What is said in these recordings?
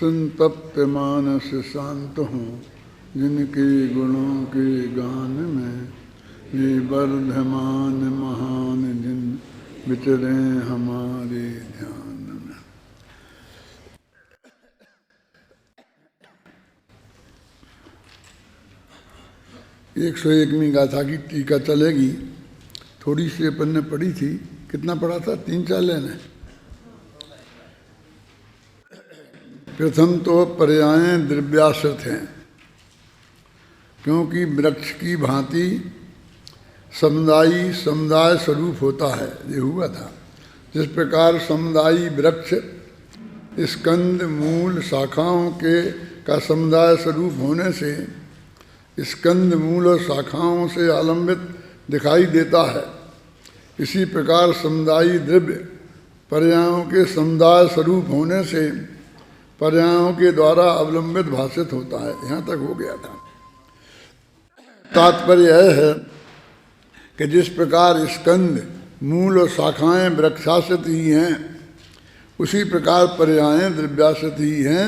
संतप्त मानस शांत हूँ, जिनके गुणों के गान में ये वर्धमान महान जिन विचरे हमारे ध्यान में। 101वीं गाथा की टीका चलेगी। थोड़ी सी अपन ने पढ़ी थी। कितना पढ़ा था? 3-4 लेने। प्रथम तो पर्याय द्रव्याश्रित हैं, क्योंकि वृक्ष की भांति समुदायी समुदाय स्वरूप होता है। ये हुआ था। जिस प्रकार समुदायी वृक्ष स्कंद मूल शाखाओं के का समुदाय स्वरूप होने से स्कंद मूल और शाखाओं से आलंबित दिखाई देता है, इसी प्रकार समुदायी द्रव्य पर्यायों के समुदाय स्वरूप होने से पर्यायों के द्वारा अवलंबित भाषित होता है। यहाँ तक हो गया था। तात्पर्य यह है कि जिस प्रकार स्कंद मूल और शाखाएं वृक्षाश्रित ही हैं, उसी प्रकार पर्यायें द्रव्याश्रित ही हैं,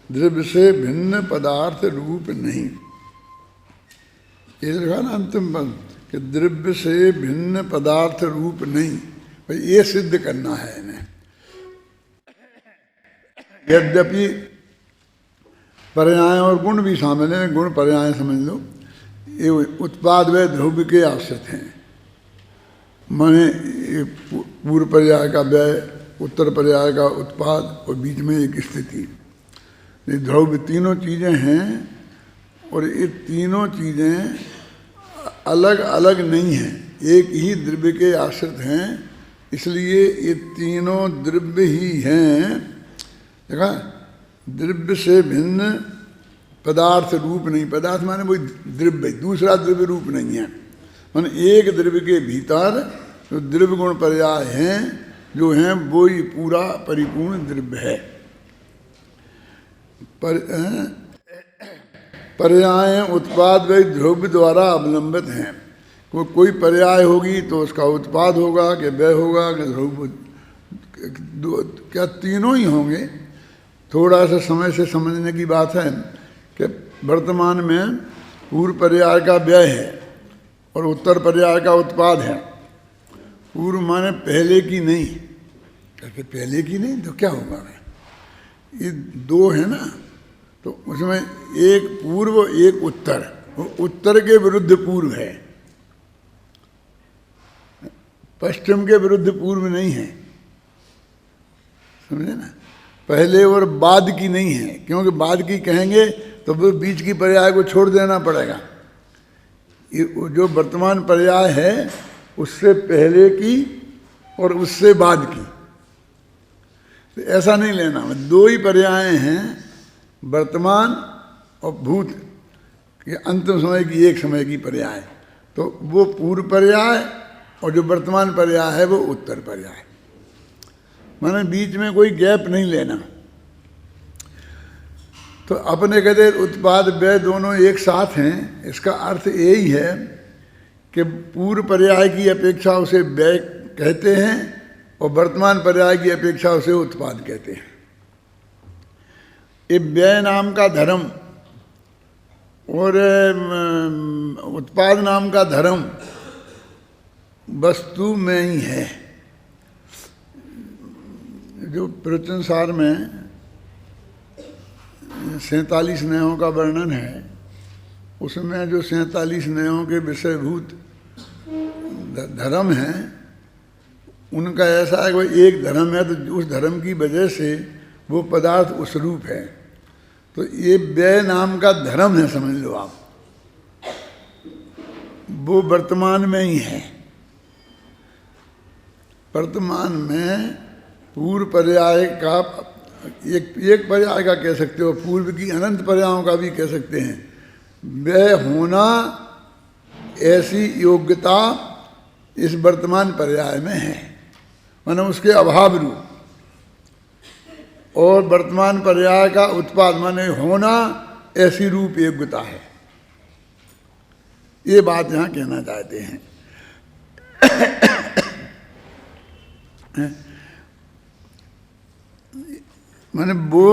द्रव्य से भिन्न पदार्थ रूप नहीं। ये देखा ना अंतिम पद कि द्रव्य से भिन्न पदार्थ रूप नहीं। भाई ये सिद्ध करना है इन्हें। यद्यपि पर्याय और गुण भी शामिल हैं। गुण पर्याय समझ लो, ये उत्पाद व ध्रुव के आश्रित हैं। माने पूर्व पर्याय का व्यय, उत्तर पर्याय का उत्पाद और बीच में एक स्थिति। ये ध्रुव तीनों चीज़ें हैं और ये तीनों चीज़ें अलग अलग नहीं हैं, एक ही द्रव्य के आश्रित हैं। इसलिए ये तीनों द्रव्य ही हैं। देखा, द्रव्य से भिन्न पदार्थ रूप नहीं। पदार्थ माने वही द्रव्य, दूसरा द्रव्य रूप नहीं है। माने एक द्रव्य के भीतर जो द्रव्य गुण पर्याय हैं जो हैं वो ही पूरा परिपूर्ण द्रव्य है। पर्याय उत्पाद व ध्रुव द्वारा अवलंबित हैं। कोई पर्याय होगी तो उसका उत्पाद होगा कि व्यय होगा कि ध्रुव, क्या तीनों ही होंगे। थोड़ा सा समय से समझने की बात है कि वर्तमान में पूर्व पर्याय का व्यय है और उत्तर पर्याय का उत्पाद है। पूर्व माने पहले की नहीं, कहते पहले की नहीं तो क्या होगा? ये दो है ना, तो उसमें एक पूर्व एक उत्तर, उत्तर के विरुद्ध पूर्व है, पश्चिम के विरुद्ध पूर्व नहीं है। समझे ना? पहले और बाद की नहीं है, क्योंकि बाद की कहेंगे तो वो बीच की पर्याय को छोड़ देना पड़ेगा। ये जो वर्तमान पर्याय है उससे पहले की और उससे बाद की, तो ऐसा नहीं लेना। दो ही पर्याय हैं, वर्तमान और भूत के अंतिम समय की एक समय की पर्याय। तो वो पूर्व पर्याय और जो वर्तमान पर्याय है वो उत्तर पर्याय। माने बीच में कोई गैप नहीं लेना। तो अपने कहते उत्पाद व्यय दोनों एक साथ हैं। इसका अर्थ यही है कि पूर्व पर्याय की अपेक्षा उसे व्यय कहते हैं और वर्तमान पर्याय की अपेक्षा उसे उत्पाद कहते हैं। ये व्यय नाम का धर्म और उत्पाद नाम का धर्म वस्तु में ही है। जो प्रवचन सार में 47 न्यायों का वर्णन है, उसमें जो 47 न्यायों के विषयभूत धर्म हैं, उनका ऐसा है कि एक धर्म है तो उस धर्म की वजह से वो पदार्थ उस रूप है। तो ये व्यय नाम का धर्म है, समझ लो आप। वो वर्तमान में ही है। वर्तमान में पूर्व पर्याय का एक पर्याय का कह सकते हो, पूर्व की अनंत पर्यायों का भी कह सकते हैं। व्यय होना ऐसी योग्यता इस वर्तमान पर्याय में है, माने उसके अभाव रूप। और वर्तमान पर्याय का उत्पाद माने होना ऐसी रूप योग्यता है। ये बात यहाँ कहना चाहते हैं। माने वो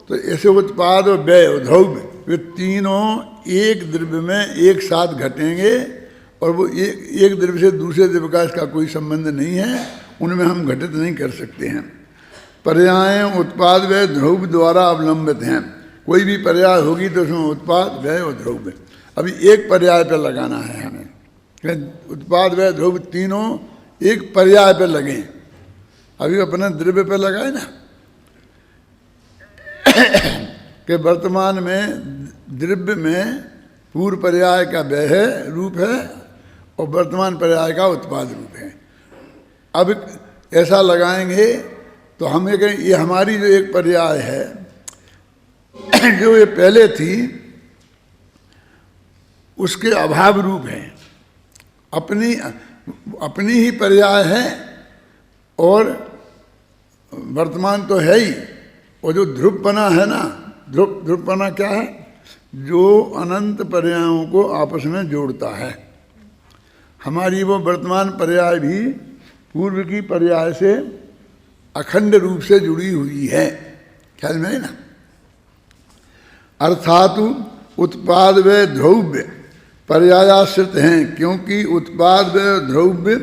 तो ऐसे उत्पाद और व्यय और द्रव्य वे तीनों एक द्रव्य में एक साथ घटेंगे और वो एक द्रव्य से दूसरे द्रव्य का इसका कोई संबंध नहीं है, उनमें हम घटित नहीं कर सकते हैं। पर्याय उत्पाद व्यय द्रव्य द्वारा अवलंबित हैं। कोई भी पर्याय होगी तो उसमें उत्पाद व्यय और द्रव्य। अभी एक पर्याय पर लगाना है हमें, उत्पाद व्यय द्रव्य तीनों एक पर्याय पर लगे। अभी अपने द्रव्य पर लगाए ना कि वर्तमान में द्रव्य में पूर्व पर्याय का व्यय रूप है और वर्तमान पर्याय का उत्पाद रूप है। अब ऐसा लगाएंगे तो हम ये कहें ये हमारी जो एक पर्याय है जो ये पहले थी उसके अभाव रूप है, अपनी ही पर्याय है और वर्तमान तो है ही। और जो ध्रुवपना है ना, ध्रुवपना क्या है? जो अनंत पर्यायों को आपस में जोड़ता है। हमारी वो वर्तमान पर्याय भी पूर्व की पर्याय से अखंड रूप से जुड़ी हुई है, ख्याल में है ना। अर्थात उत्पाद व द्रव्य पर्यायाश्रित हैं, क्योंकि उत्पाद व द्रव्य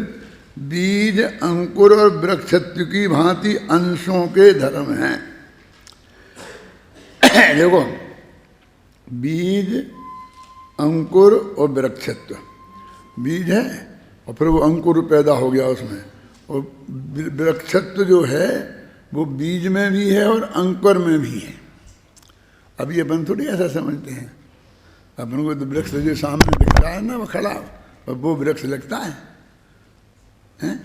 बीज अंकुर और वृक्षत्व की भांति अंशों के धर्म हैं। देखो, बीज अंकुर और वृक्षत्व, बीज है और फिर वो अंकुर पैदा हो गया उसमें, और वृक्षत्व जो है वो बीज में भी है और अंकुर में भी है। अभी अपन थोड़ी ऐसा समझते हैं, अपन को तो वृक्ष जो सामने दिखता है ना वो खड़ा और वो वृक्ष लगता है, हैं?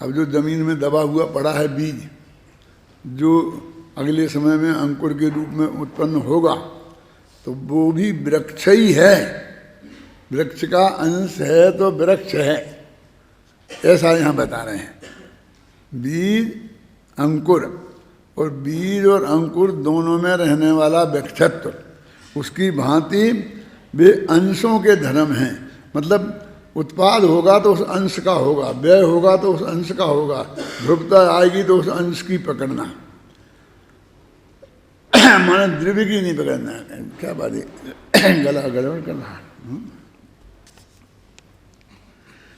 अब जो जमीन में दबा हुआ पड़ा है बीज, जो अगले समय में अंकुर के रूप में उत्पन्न होगा, तो वो भी वृक्ष ही है। वृक्ष का अंश है तो वृक्ष है, ऐसा यहाँ बता रहे हैं। बीज अंकुर, और बीज और अंकुर दोनों में रहने वाला वृक्षत्व, उसकी भांति वे अंशों के धर्म हैं। मतलब उत्पाद होगा तो उस अंश का होगा, व्यय होगा तो उस अंश का होगा, ध्रुवता आएगी तो उस अंश की पकड़ना, माना द्रव्य की नहीं पकड़ना। क्या बात है, गला गड़बड़ कर रहा।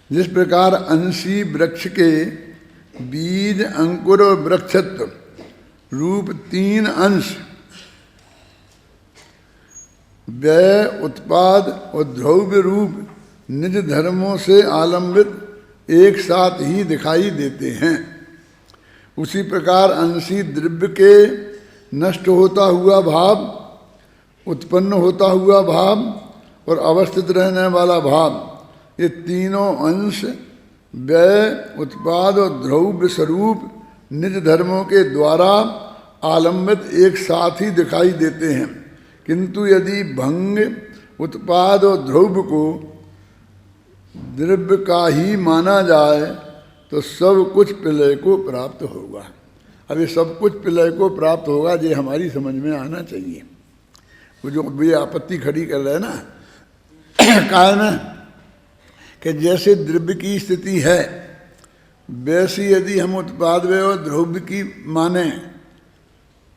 जिस प्रकार अंशी वृक्ष के बीज अंकुर और वृक्षत्व रूप तीन अंश व्यय उत्पाद और द्रव्य रूप निज धर्मों से आलंबित एक साथ ही दिखाई देते हैं, उसी प्रकार अंशी द्रव्य के नष्ट होता हुआ भाव, उत्पन्न होता हुआ भाव और अवस्थित रहने वाला भाव, ये तीनों अंश व्यय उत्पाद और द्रव्य स्वरूप निज धर्मों के द्वारा आलंबित एक साथ ही दिखाई देते हैं। किंतु यदि भंग उत्पाद और द्रव्य को द्रव्य का ही माना जाए तो सब कुछ प्रलय को प्राप्त होगा। अब ये सब कुछ प्रलय को प्राप्त होगा, ये हमारी समझ में आना चाहिए। वो जो ये आपत्ति खड़ी कर रहे हैं ना कारण कि जैसे द्रव्य की स्थिति है वैसी यदि हम उत्पाद व्यय और द्रव्य की माने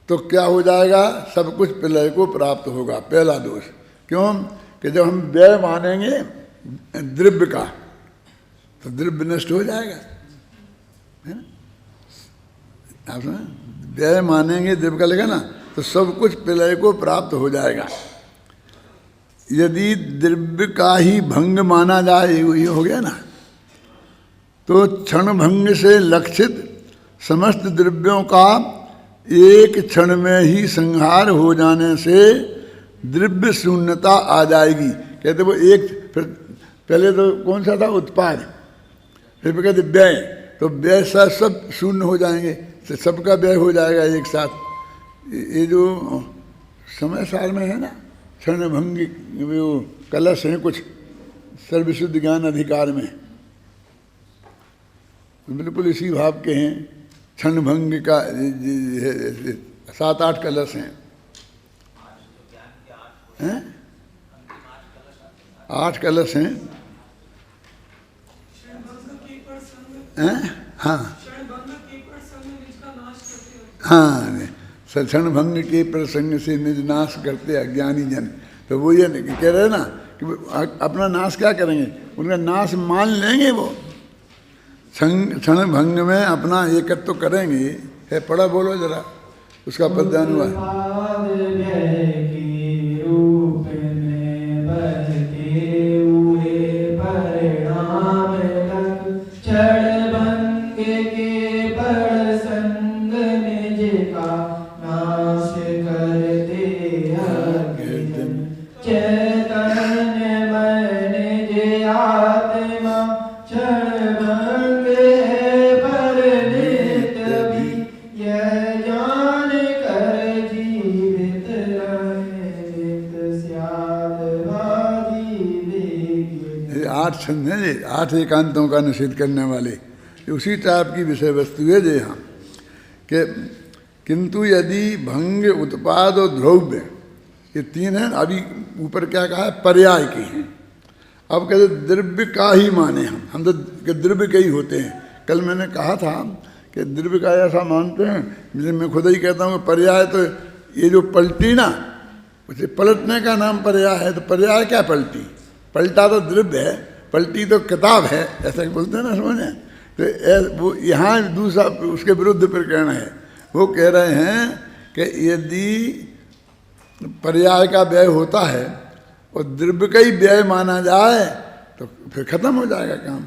तो क्या हो जाएगा? सब कुछ प्रलय को प्राप्त होगा। पहला दोष क्यों? कि जब हम व्यय मानेंगे द्रव्य का तो द्रव्य नष्ट हो जाएगा, है ना। आप व्यय मानेंगे द्रव्य का लेगा ना तो सब कुछ प्रलय को प्राप्त हो जाएगा। यदि द्रव्य का ही भंग माना जाए, ये हो गया ना, तो क्षण भंग से लक्षित समस्त द्रव्यों का एक क्षण में ही संहार हो जाने से द्रव्य शून्यता आ जाएगी। कहते वो एक, फिर पहले तो कौन सा था? उत्पाद, फिर कहते व्यय, तो व्यय सब शून्य हो जाएंगे, तो सबका व्यय हो जाएगा एक साथ। ये जो समय सार में है ना क्षण भंग, वो कलश हैं कुछ सर्वशुद्ध ज्ञान अधिकार में, बिल्कुल इसी भाव के हैं। क्षण भंग का 7-8 कलश हैं, 8 कलश हैं। हाँ हाँ, क्षण भंग के प्रसंग से निज नाश करते अज्ञानी जन। तो वो ये कह रहे हैं ना कि अपना नाश क्या करेंगे, उनका नाश मान लेंगे वो, क्षण भंग में अपना एकत्व तो करेंगे। है पढ़ा बोलो जरा उसका पद्यान हुआ। छंद है, 8 एकांतों का निषेध करने वाले, उसी टाइप की विषय वस्तु है जो यहाँ कि किंतु यदि भंग उत्पाद और द्रव्य, ये 3 हैं। अभी ऊपर क्या कहा है, पर्याय के हैं। अब कहते द्रव्य का ही माने हम तो द्रव्य के ही होते हैं। कल मैंने कहा था कि द्रव्य का ऐसा मानते हैं, जैसे मैं खुद ही कहता हूँ पर्याय तो ये जो पलटी ना, उसे पलटने का नाम पर्याय है। तो पर्याय क्या पलटी, पलटा तो द्रव्य है, पलटी तो किताब है, ऐसा बोलते हैं ना, समझे। तो वो यहाँ दूसरा उसके विरुद्ध प्रकरण है। वो कह रहे हैं कि यदि पर्याय का व्यय होता है और द्रव्य का ही व्यय माना जाए तो फिर खत्म हो जाएगा काम।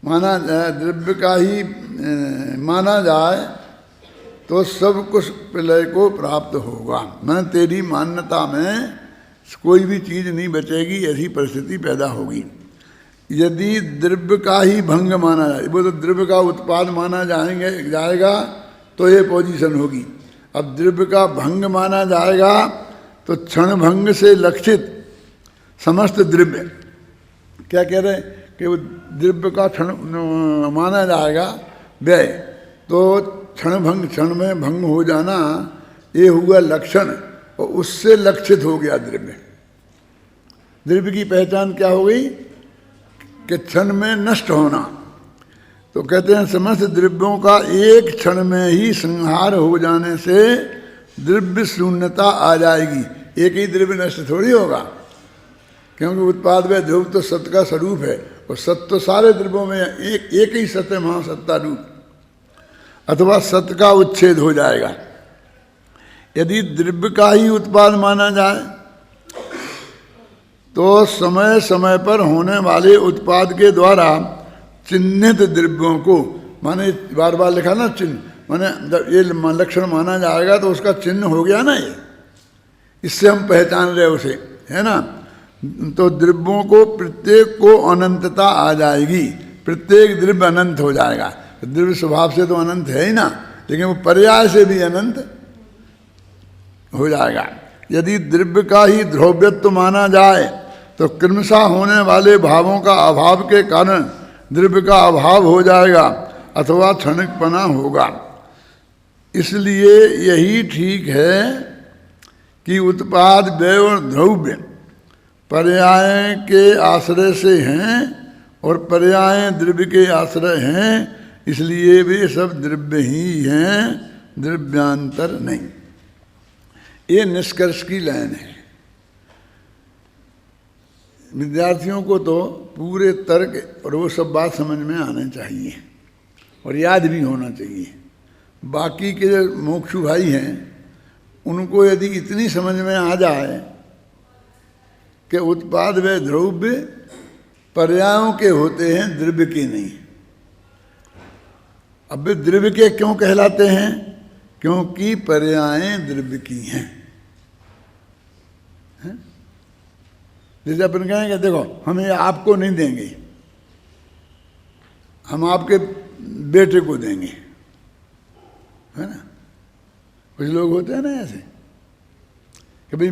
माना जाए द्रव्य का ही माना जाए तो सब कुछ प्रलय को प्राप्त होगा। मैं तेरी मान्यता में कोई भी चीज़ नहीं बचेगी, ऐसी परिस्थिति पैदा होगी। यदि द्रव्य का ही भंग माना जाए, वो तो द्रव्य का उत्पाद माना जाएगा तो ये पोजीशन होगी। अब द्रव्य का भंग माना जाएगा तो क्षण भंग से लक्षित समस्त द्रव्य, क्या कह रहे हैं कि वो द्रव्य का क्षण माना जाएगा व्यय, तो क्षण में भंग हो जाना ये हुआ लक्षण, और उससे लक्षित हो गया द्रव्य। द्रव्य की पहचान क्या हो गई कि क्षण में नष्ट होना। तो कहते हैं समस्त द्रव्यों का एक क्षण में ही संहार हो जाने से द्रव्य शून्यता आ जाएगी। एक ही द्रव्य नष्ट थोड़ी होगा, क्योंकि उत्पाद व ध्रुव तो सत्य का स्वरूप है, और सत्य तो सारे द्रव्यों में एक ही सत्य महासत्ता रूप, अथवा सत्य का उच्छेद हो जाएगा। यदि द्रव्य का ही उत्पाद माना जाए तो समय समय पर होने वाले उत्पाद के द्वारा चिन्हित द्रव्यों को, माने बार बार लिखा ना चिन्ह, माने जब ये लक्षण माना जाएगा तो उसका चिन्ह हो गया ना, ये इससे हम पहचान रहे उसे, है ना। तो द्रव्यों को प्रत्येक को अनंतता आ जाएगी, प्रत्येक द्रव्य अनंत हो जाएगा। द्रव्य स्वभाव से तो अनंत है ही ना, लेकिन वो पर्याय से भी अनंत हो जाएगा। यदि द्रव्य का ही द्रव्यत्व माना जाए तो क्रमशः होने वाले भावों का अभाव के कारण द्रव्य का अभाव हो जाएगा अथवा क्षणिकपना होगा। इसलिए यही ठीक है कि उत्पाद व्यय और द्रव्य पर्याय के आश्रय से हैं और पर्याय द्रव्य के आश्रय हैं, इसलिए वे सब द्रव्य ही हैं, द्रव्यांतर नहीं। ये निष्कर्ष की लाइन है। विद्यार्थियों को तो पूरे तर्क और वो सब बात समझ में आना चाहिए और याद भी होना चाहिए। बाकी के जो मोक्षु भाई हैं उनको यदि इतनी समझ में आ जाए कि उत्पाद व द्रव्य पर्यायों के होते हैं, द्रव्य के नहीं। अब वे द्रव्य के क्यों कहलाते हैं? क्योंकि पर्यायें द्रव्य की हैं। जैसे अपन कहेंगे देखो हम ये आपको नहीं देंगे, हम आपके बेटे को देंगे, है ना। कुछ लोग होते हैं ना ऐसे कि भाई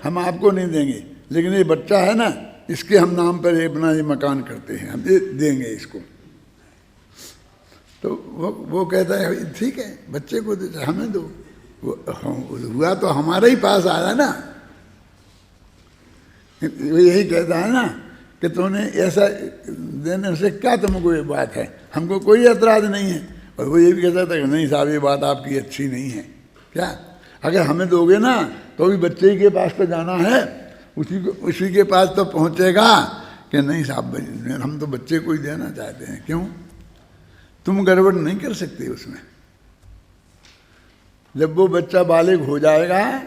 हम आपको नहीं देंगे, लेकिन ये बच्चा है ना, इसके हम नाम पर अपना ये मकान करते हैं, हम ये देंगे इसको। तो वो कहता है ठीक है बच्चे को दे, हमें दो। हुआ तो हमारे ही पास आया ना, वो यही कहता है ना कि तूने ऐसा देने से क्या तुमको ये बात है, हमको कोई एतराज नहीं है। और वो ये भी कहता था कि नहीं साहब ये बात आपकी अच्छी नहीं है। क्या अगर हमें दोगे ना तो भी बच्चे के पास तो जाना है, उसी के पास तो पहुँचेगा कि नहीं साहब हम तो बच्चे को ही देना चाहते हैं। क्यों? तुम गड़बड़ नहीं कर सकते उसमें। जब वो बच्चा बालिग हो जाएगा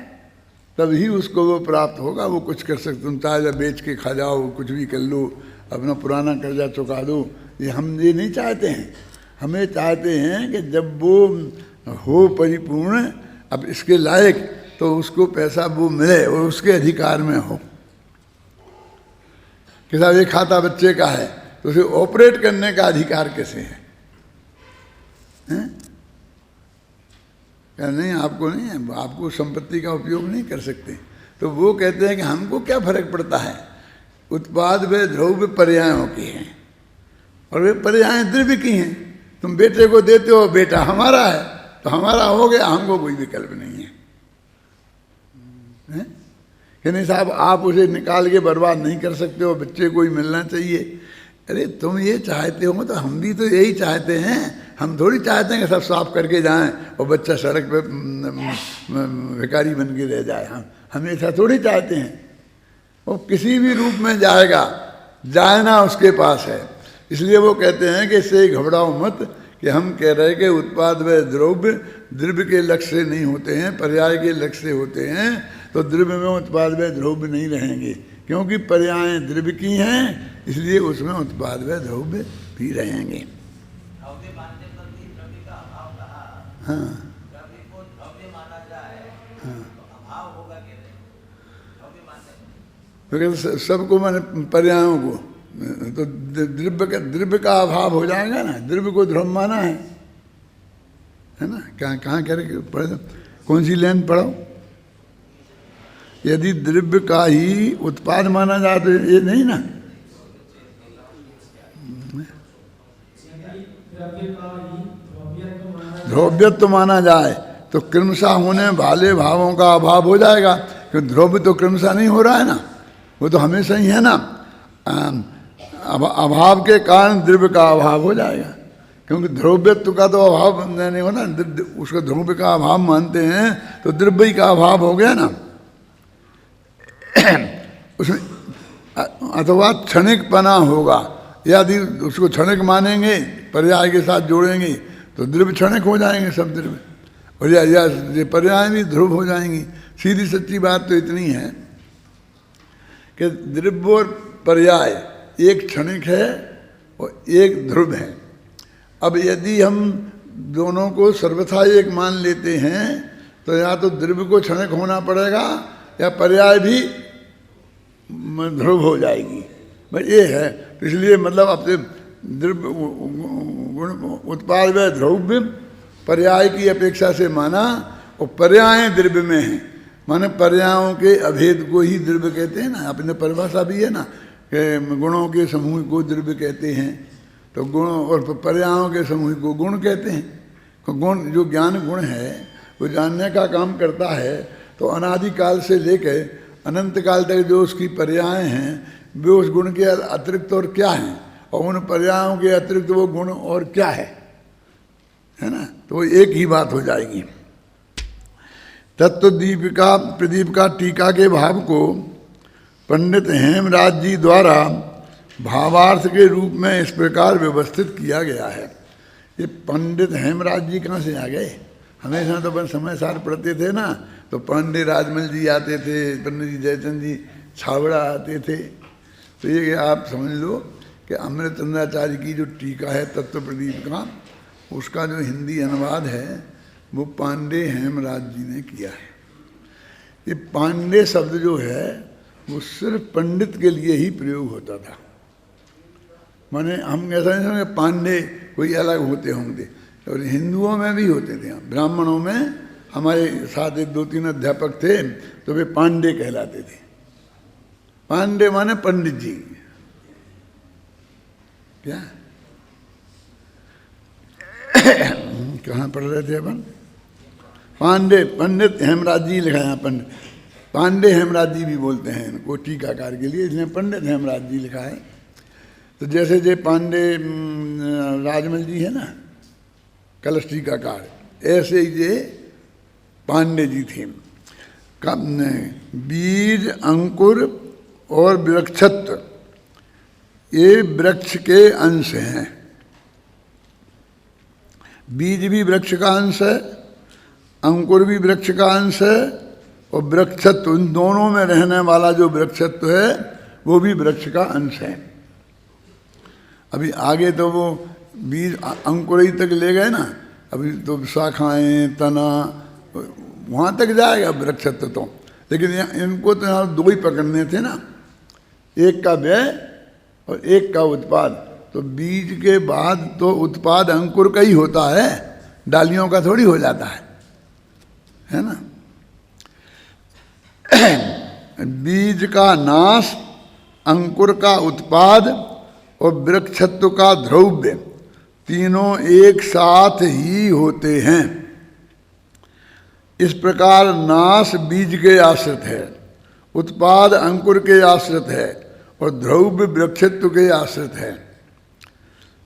तभी उसको वो प्राप्त होगा, वो कुछ कर सकते। तुम चाहे बेच के खा जाओ, कुछ भी कर लो, अपना पुराना कर्जा चुका दो, ये हम ये नहीं चाहते हैं। हमें चाहते हैं कि जब वो हो परिपूर्ण, अब इसके लायक, तो उसको पैसा वो मिले और उसके अधिकार में हो। कि साहब ये खाता बच्चे का है तो उसे ऑपरेट करने का अधिकार कैसे है? नहीं आपको नहीं है, आपको संपत्ति का उपयोग नहीं कर सकते। तो वो कहते हैं कि हमको क्या फर्क पड़ता है, उत्पाद वे द्रव्य पर्यायों की हैं और वे पर्याय द्रव्य की हैं। तुम बेटे को देते हो, बेटा हमारा है तो हमारा हो गया, हमको कोई विकल्प नहीं है। कि नहीं साहब आप उसे निकाल के बर्बाद नहीं कर सकते हो, बच्चे को ही मिलना चाहिए। अरे तुम ये चाहते हो तो हम भी तो यही चाहते हैं। हम थोड़ी चाहते हैं कि सब साफ करके जाएं और बच्चा सड़क पे भिखारी बन के रह जाए। हम हमेशा थोड़ी चाहते हैं। वो किसी भी रूप में जाएगा, जाना उसके पास है। इसलिए वो कहते हैं कि इससे घबराओ मत कि हम कह रहे हैं कि उत्पाद व द्रव्य द्रव्य के लक्ष्य से नहीं होते हैं, पर्याय के लक्ष्य से होते हैं। तो द्रव्य में उत्पाद व द्रव्य नहीं रहेंगे, क्योंकि पर्याय द्रव्य की हैं, इसलिए उसमें उत्पाद व द्रव्य भी रहेंगे। हाँ हाँ, सबको मैंने पर्यायों को तो द्रव्य का अभाव हो जाएगा ना। द्रव्य को ध्रुव माना है ना। कहाँ करें पढ़, कौन सी लाइन पढ़ो? यदि द्रव्य का ही उत्पाद माना जाए तो ये नहीं ना। ध्रुव्यत्व माना जाए तो क्रमशः होने वाले भावों का अभाव हो जाएगा, क्योंकि ध्रुव तो क्रमशः नहीं हो रहा है ना, वो तो हमेशा ही है ना। अभाव के कारण द्रव्य का अभाव हो जाएगा, क्योंकि ध्रुव्यत्व का तो अभाव नहीं होना। उसको ध्रुव का अभाव मानते हैं तो द्रव्य का अभाव हो गया ना उसमें। अथवा क्षणिकपना होगा, यदि उसको क्षणिक मानेंगे, पर्याय के साथ जोड़ेंगे तो द्रव्य क्षणिक हो जाएंगे सब द्रव्य, और या पर्याय भी ध्रुव हो जाएंगी। सीधी सच्ची बात तो इतनी है कि द्रव्य और पर्याय एक क्षणिक है और एक ध्रुव है। अब यदि हम दोनों को सर्वथा एक मान लेते हैं तो या तो द्रव्य को क्षणिक होना पड़ेगा या पर्याय भी ध्रुव हो जाएगी। बस ये है। तो इसलिए मतलब अपने द्रव्य उत्पाद व द्रव्य पर्याय की अपेक्षा से माना, और पर्याय द्रव्य में है, माने पर्यायों के अभेद को ही द्रव्य कहते हैं ना। अपने परिभाषा भी है ना कि गुणों के समूह को द्रव्य कहते हैं, तो गुण और पर्यायों के समूह को गुण कहते हैं। तो गुण जो ज्ञान गुण है वो जानने का काम करता है, तो अनादिकाल से लेकर अनंत काल तक जो उसकी पर्याय हैं वे उस गुण के अतिरिक्त और क्या हैं, और उन पर्यायों के अतिरिक्त वो गुण और क्या है ना। तो वो एक ही बात हो जाएगी। तत्वदीपिका प्रदीप का टीका के भाव को पंडित हेमराज जी द्वारा भावार्थ के रूप में इस प्रकार व्यवस्थित किया गया है। ये पंडित हेमराज जी कहाँ से आ गए? हमेशा तो अपन समय सार पढ़ते थे ना, तो पांडे राजमल जी आते थे, पंडित जी जयचंद जी छावड़ा आते थे। तो ये आप समझ लो कि अमृतचंद्राचार्य की जो टीका है तत्व प्रदीप का, उसका जो हिंदी अनुवाद है वो पांडे हेमराज जी ने किया है। ये पांडे शब्द जो है वो सिर्फ पंडित के लिए ही प्रयोग होता था। माने हम ऐसा नहीं समझे पांडे कोई अलग होते होंगे, और हिंदुओं में भी होते थे। ब्राह्मणों में हमारे साथ एक दो तीन अध्यापक थे तो वे पांडे कहलाते थे। पांडे माने पंडित जी। क्या कहाँ पढ़ रहे थे अपन? पांडे पंडित हेमराज जी लिखा है। पंडित पांडे हेमराज जी भी बोलते हैं इनको टीकाकार के लिए, इसलिए पंडित हेमराज जी लिखा है। तो जैसे जे पांडे राजमल जी है ना, कलश टीकाकार, ऐसे ही ये पांडे जी थे। बीज, अंकुर और वृक्षत्व ये वृक्ष के अंश हैं। बीज भी वृक्ष का अंश है, अंकुर भी वृक्ष का अंश है, और वृक्षत्व, उन दोनों में रहने वाला जो वृक्षत्व है वो भी वृक्ष का अंश है। अभी आगे तो वो बीज अंकुर ही तक ले गए ना, अभी तो शाखाएं, तना, वहाँ तक जाएगा वृक्षत्व तो। लेकिन इनको तो यहाँ दो ही पकड़ने थे ना, एक का व्यय और एक का उत्पाद। तो बीज के बाद तो उत्पाद अंकुर का ही होता है, डालियों का थोड़ी हो जाता है ना। बीज का नाश, अंकुर का उत्पाद और वृक्षत्व का द्रव्य तीनों एक साथ ही होते हैं। इस प्रकार नाश बीज के आश्रित है, उत्पाद अंकुर के आश्रित है और द्रव्य वृक्षत्व के आश्रित है।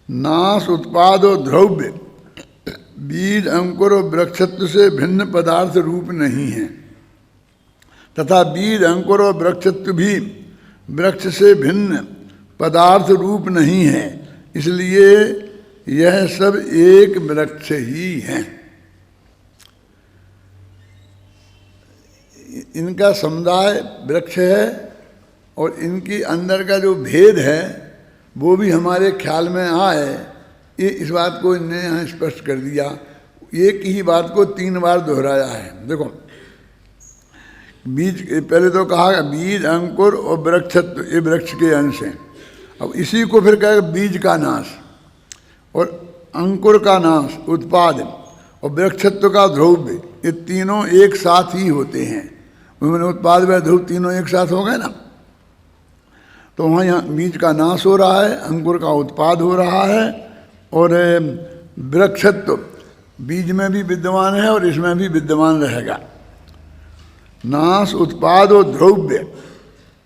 नाश, उत्पाद और द्रव्य बीज, अंकुर और वृक्षत्व से भिन्न पदार्थ रूप नहीं है, तथा बीज, अंकुर और वृक्षत्व भी वृक्ष से भिन्न पदार्थ रूप नहीं है, इसलिए यह सब एक वृक्ष ही है। इनका समुदाय वृक्ष है और इनकी अंदर का जो भेद है वो भी हमारे ख्याल में आए, ये इस बात को इन्हें यहाँ स्पष्ट कर दिया। एक ही बात को 3 बार दोहराया है। देखो, बीज, पहले तो कहा बीज, अंकुर और वृक्षत्व ये वृक्ष के अंश हैं। अब इसी को फिर कहेगा बीज का नाश और अंकुर का नाश, उत्पाद और वृक्षत्व का द्रव्य, ये तीनों एक साथ ही होते हैं। उन्होंने उत्पाद व ध्रुव तीनों एक साथ हो गए ना, तो वहाँ यहाँ बीज का नाश हो रहा है, अंकुर का उत्पाद हो रहा है और वृक्षत्व बीज में भी विद्यमान है और इसमें भी विद्यमान रहेगा। नाश, उत्पाद और द्रव्य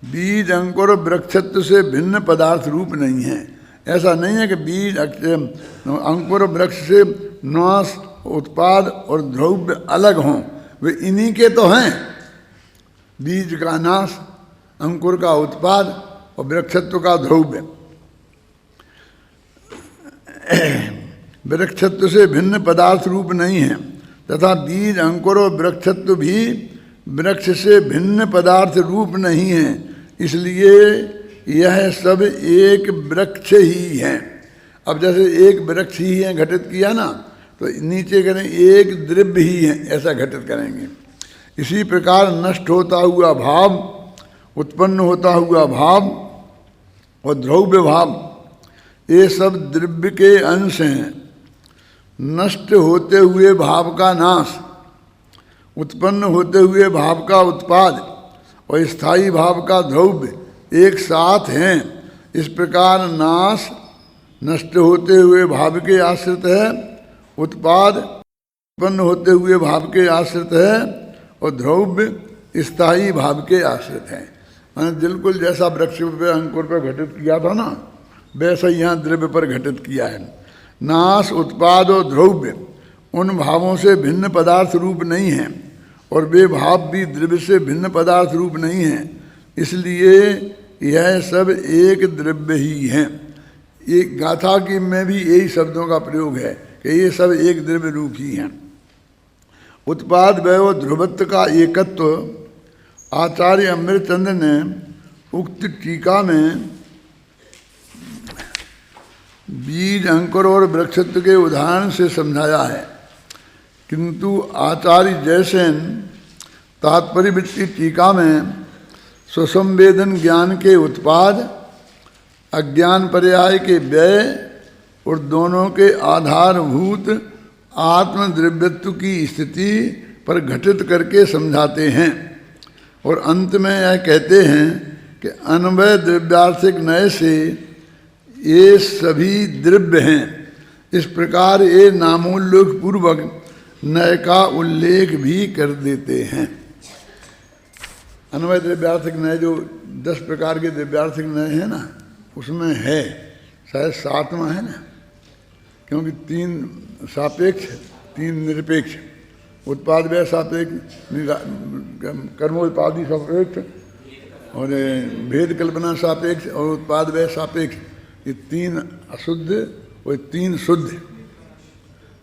बीज, अंकुर और वृक्षत्व से भिन्न पदार्थ रूप नहीं है। ऐसा नहीं है कि बीज, अंकुर और वृक्ष से नाश, उत्पाद और द्रव्य अलग हों, वे इन्हीं के तो हैं। बीज का नाश, अंकुर का उत्पाद और वृक्षत्व का द्रव्य। वृक्षत्व से भिन्न पदार्थ रूप नहीं है, तथा बीज, अंकुर और वृक्षत्व भी वृक्ष से भिन्न पदार्थ रूप नहीं है, इसलिए यह सब एक वृक्ष ही है। अब जैसे एक वृक्ष ही है घटित किया ना, तो नीचे करें एक द्रव्य ही है, ऐसा घटित करेंगे। इसी प्रकार नष्ट होता हुआ भाव, उत्पन्न होता हुआ भाव और द्रव्य भाव, ये सब द्रव्य के अंश हैं। नष्ट होते हुए भाव का नाश, उत्पन्न होते हुए भाव का उत्पाद और स्थायी भाव का द्रव्य एक साथ हैं। इस प्रकार नाश नष्ट होते हुए भाव के आश्रित है, उत्पाद उत्पन्न होते हुए भाव के आश्रित है और द्रव्य स्थायी भाव के आश्रित है। मैंने बिल्कुल जैसा वृक्ष पे, अंकुर पर घटित किया था ना, वैसा यहाँ द्रव्य पर घटित किया है। नाश, उत्पाद और द्रव्य उन भावों से भिन्न पदार्थ रूप नहीं है और वे भाव भी द्रव्य से भिन्न पदार्थ रूप नहीं है, इसलिए यह सब एक द्रव्य ही है। ये गाथा की में भी यही शब्दों का प्रयोग है कि ये सब एक द्रव्य रूप ही हैं। उत्पाद वैव ध्रुवत्व का एकत्व आचार्य अमृतचंद्र ने उक्त टीका में बीज, अंकुर और वृक्षत्व के उदाहरण से समझाया है, किंतु आचार्य जयसेन तात्पर्यवृत्ति टीका में स्वसंवेदन ज्ञान के उत्पाद, अज्ञान पर्याय के व्यय और दोनों के आधारभूत आत्मद्रव्यत्व की स्थिति पर घटित करके समझाते हैं और अंत में यह कहते हैं कि अन्वय द्रव्यार्थिक नय से ये सभी द्रव्य हैं। इस प्रकार ये नामोल्लेख पूर्वक नय का उल्लेख भी कर देते हैं। अन्वय द्रव्यार्थिक नय जो 10 प्रकार के द्रव्यार्थिक नय है ना, उसमें है शायद 7वां है ना, क्योंकि तीन सापेक्ष, तीन निरपेक्ष, उत्पाद व्यय सापेक्ष, कर्मोत्पादी सापेक्ष और भेद कल्पना सापेक्ष और उत्पाद व्यय सापेक्ष, ये तीन अशुद्ध और तीन शुद्ध,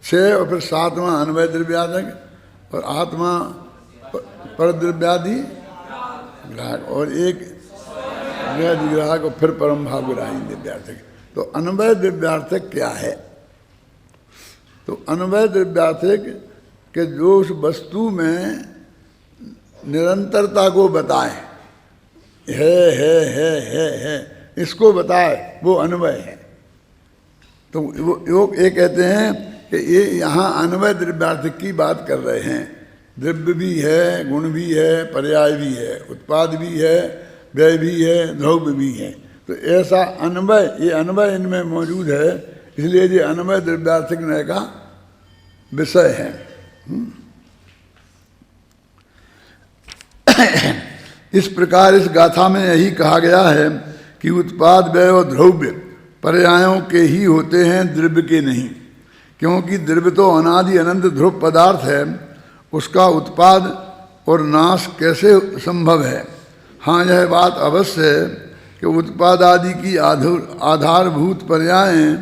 6 और फिर 7वां अन्वय द्रव्यादक और आत्मा पर द्रव्यादि ग्राहक और एक ग्राहक और फिर परम भाव ग्राही द्रव्यार्थक। तो अन्वय द्रव्यार्थक क्या है? तो अन्वय द्रव्यार्थक के जो उस वस्तु में निरंतरता को बताए, है इसको बताए, वो अन्वय है। तो वो योग ये कहते हैं कि ये यहाँ अन्वय द्रव्यार्थक की बात कर रहे हैं। द्रव्य भी है, गुण भी है, पर्याय भी है, उत्पाद भी है, व्यय भी है, द्रव्य भी है। तो ऐसा अन्वय, ये अन्वय इनमें मौजूद है, इसलिए ये अन्वय द्रव्यार्थक न्याय का विषय है। इस प्रकार इस गाथा में यही कहा गया है कि उत्पाद व्यय और द्रव्य पर्यायों के ही होते हैं, द्रव्य के नहीं, क्योंकि द्रव्य तो अनादि अनंत ध्रुव पदार्थ है, उसका उत्पाद और नाश कैसे संभव है? हाँ, यह बात अवश्य है कि उत्पाद आदि की आधारभूत पर्यायें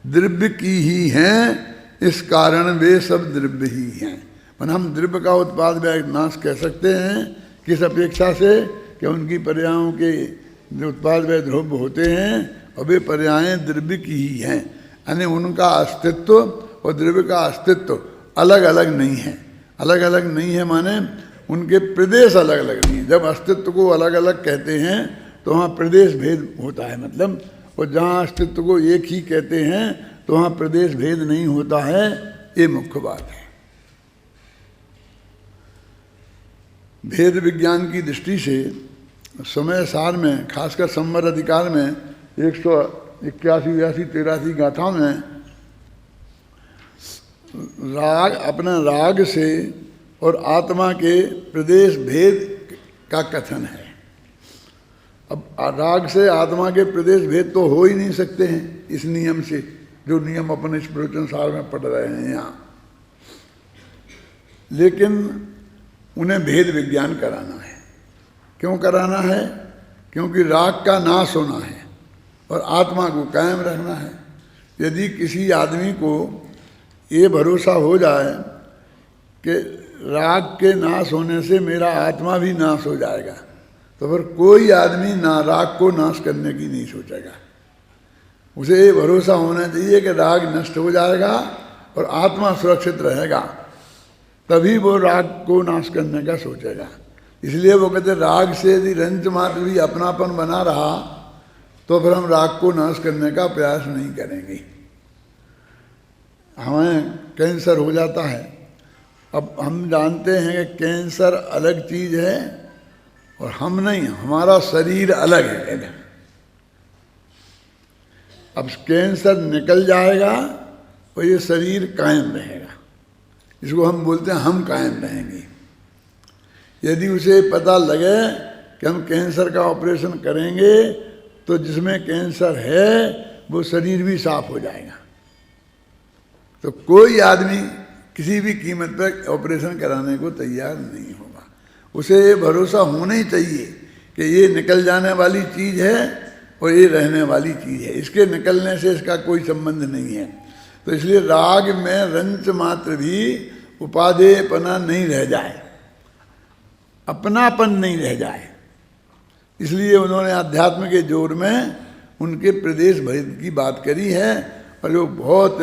द्रव्य की ही हैं, इस कारण वे सब द्रव्य ही हैं। पर हम द्रव्य का उत्पाद व्यय नाश कह सकते हैं किस अपेक्षा से कि उनकी पर्यायों के जो उत्पाद व्यय द्रव्य होते हैं और वे पर्यायें द्रव्य की ही हैं, यानी उनका अस्तित्व और द्रव्य का अस्तित्व अलग अलग नहीं है। अलग अलग नहीं है माने उनके प्रदेश अलग अलग नहीं है। जब अस्तित्व को अलग अलग कहते हैं तो वहाँ प्रदेश भेद होता है, मतलब, और जहाँ अस्तित्व को एक ही कहते हैं तो वहाँ प्रदेश भेद नहीं होता है। ये मुख्य बात है। भेद विज्ञान की दृष्टि से समय सार में, खासकर संवर अधिकार में 181, 82, 83 गाथाओं में राग, अपना राग से और आत्मा के प्रदेश भेद का कथन है। अब राग से आत्मा के प्रदेश भेद तो हो ही नहीं सकते हैं इस नियम से, जो नियम अपन इस प्रवचन सार में पढ़ रहे हैं यहाँ, लेकिन उन्हें भेद विज्ञान कराना है। क्यों कराना है? क्योंकि राग का नाश होना है और आत्मा को कायम रखना है। यदि किसी आदमी को ये भरोसा हो जाए कि राग के नाश होने से मेरा आत्मा भी नाश हो जाएगा, तो फिर कोई आदमी ना राग को नाश करने की नहीं सोचेगा। उसे ये भरोसा होना चाहिए कि राग नष्ट हो जाएगा और आत्मा सुरक्षित रहेगा, तभी वो राग को नाश करने का सोचेगा। इसलिए वो कहते राग से यदि रंच मात्र भी अपनापन बना रहा तो फिर हम राग को नाश करने का प्रयास नहीं करेंगे। हमें कैंसर हो जाता है। अब हम जानते हैं कि कैंसर अलग चीज है और हम नहीं, हमारा शरीर अलग है। अब कैंसर निकल जाएगा और ये शरीर कायम रहेगा। इसको हम बोलते हैं हम कायम रहेंगे। यदि उसे पता लगे कि हम कैंसर का ऑपरेशन करेंगे तो जिसमें कैंसर है वो शरीर भी साफ हो जाएगा, तो कोई आदमी किसी भी कीमत पर ऑपरेशन कराने को तैयार नहीं होगा। उसे ये भरोसा होना ही चाहिए कि ये निकल जाने वाली चीज़ है और ये रहने वाली चीज़ है, इसके निकलने से इसका कोई संबंध नहीं है। तो इसलिए राग में रंच मात्र भी उपादेयपना नहीं रह जाए, अपनापन नहीं रह जाए, इसलिए उन्होंने अध्यात्म के जोर में उनके प्रदेश भेद की बात करी है, और जो बहुत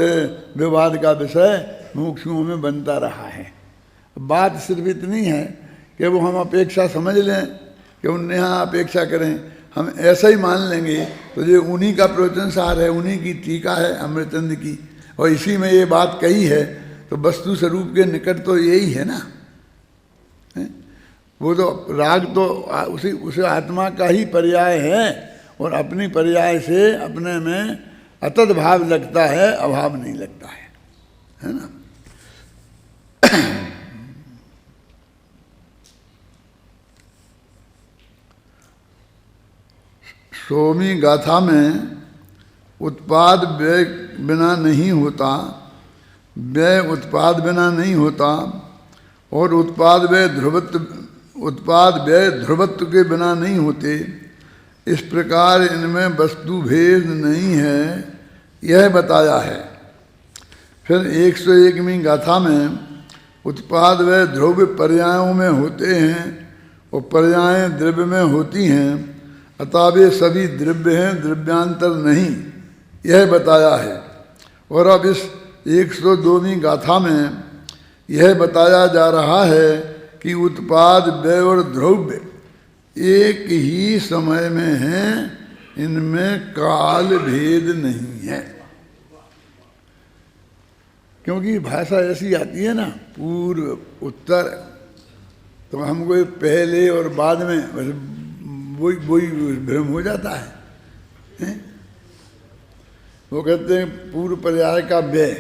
विवाद का विषय मुमुक्षुओं में बनता रहा है। बात सिर्फ इतनी है कि वो हम अपेक्षा समझ लें कि उनने यहाँ अपेक्षा करें, हम ऐसा ही मान लेंगे तो ये उन्हीं का प्रवचन सार है, उन्हीं की टीका है अमृतचंद की, और इसी में ये बात कही है। तो वस्तु स्वरूप के निकट तो यही है ना, है? वो तो राग तो उसे आत्मा का ही पर्याय है, और अपनी पर्याय से अपने में अतद भाव लगता है, अभाव नहीं लगता है ना। सोमी गाथा में उत्पाद व्यय बिना नहीं होता, व्यय उत्पाद बिना नहीं होता, और उत्पाद व्यय ध्रुवत्व के बिना नहीं होते। इस प्रकार इनमें वस्तु भेद नहीं है, यह बताया है। फिर 101वीं गाथा में उत्पाद व ध्रुव पर्यायों में होते हैं और पर्यायें द्रव्य में होती हैं, अतः वे सभी द्रव्य हैं, द्रव्यांतर नहीं, यह बताया है। और अब इस 102वीं गाथा में यह बताया जा रहा है कि उत्पाद व्यय और द्रव्य एक ही समय में हैं, इनमें काल भेद नहीं है। क्योंकि भाषा ऐसी आती है ना, पूर्व उत्तर, तो हमको पहले और बाद में वही भ्रम हो जाता है? वो कहते हैं पूर्व पर्याय का व्यय,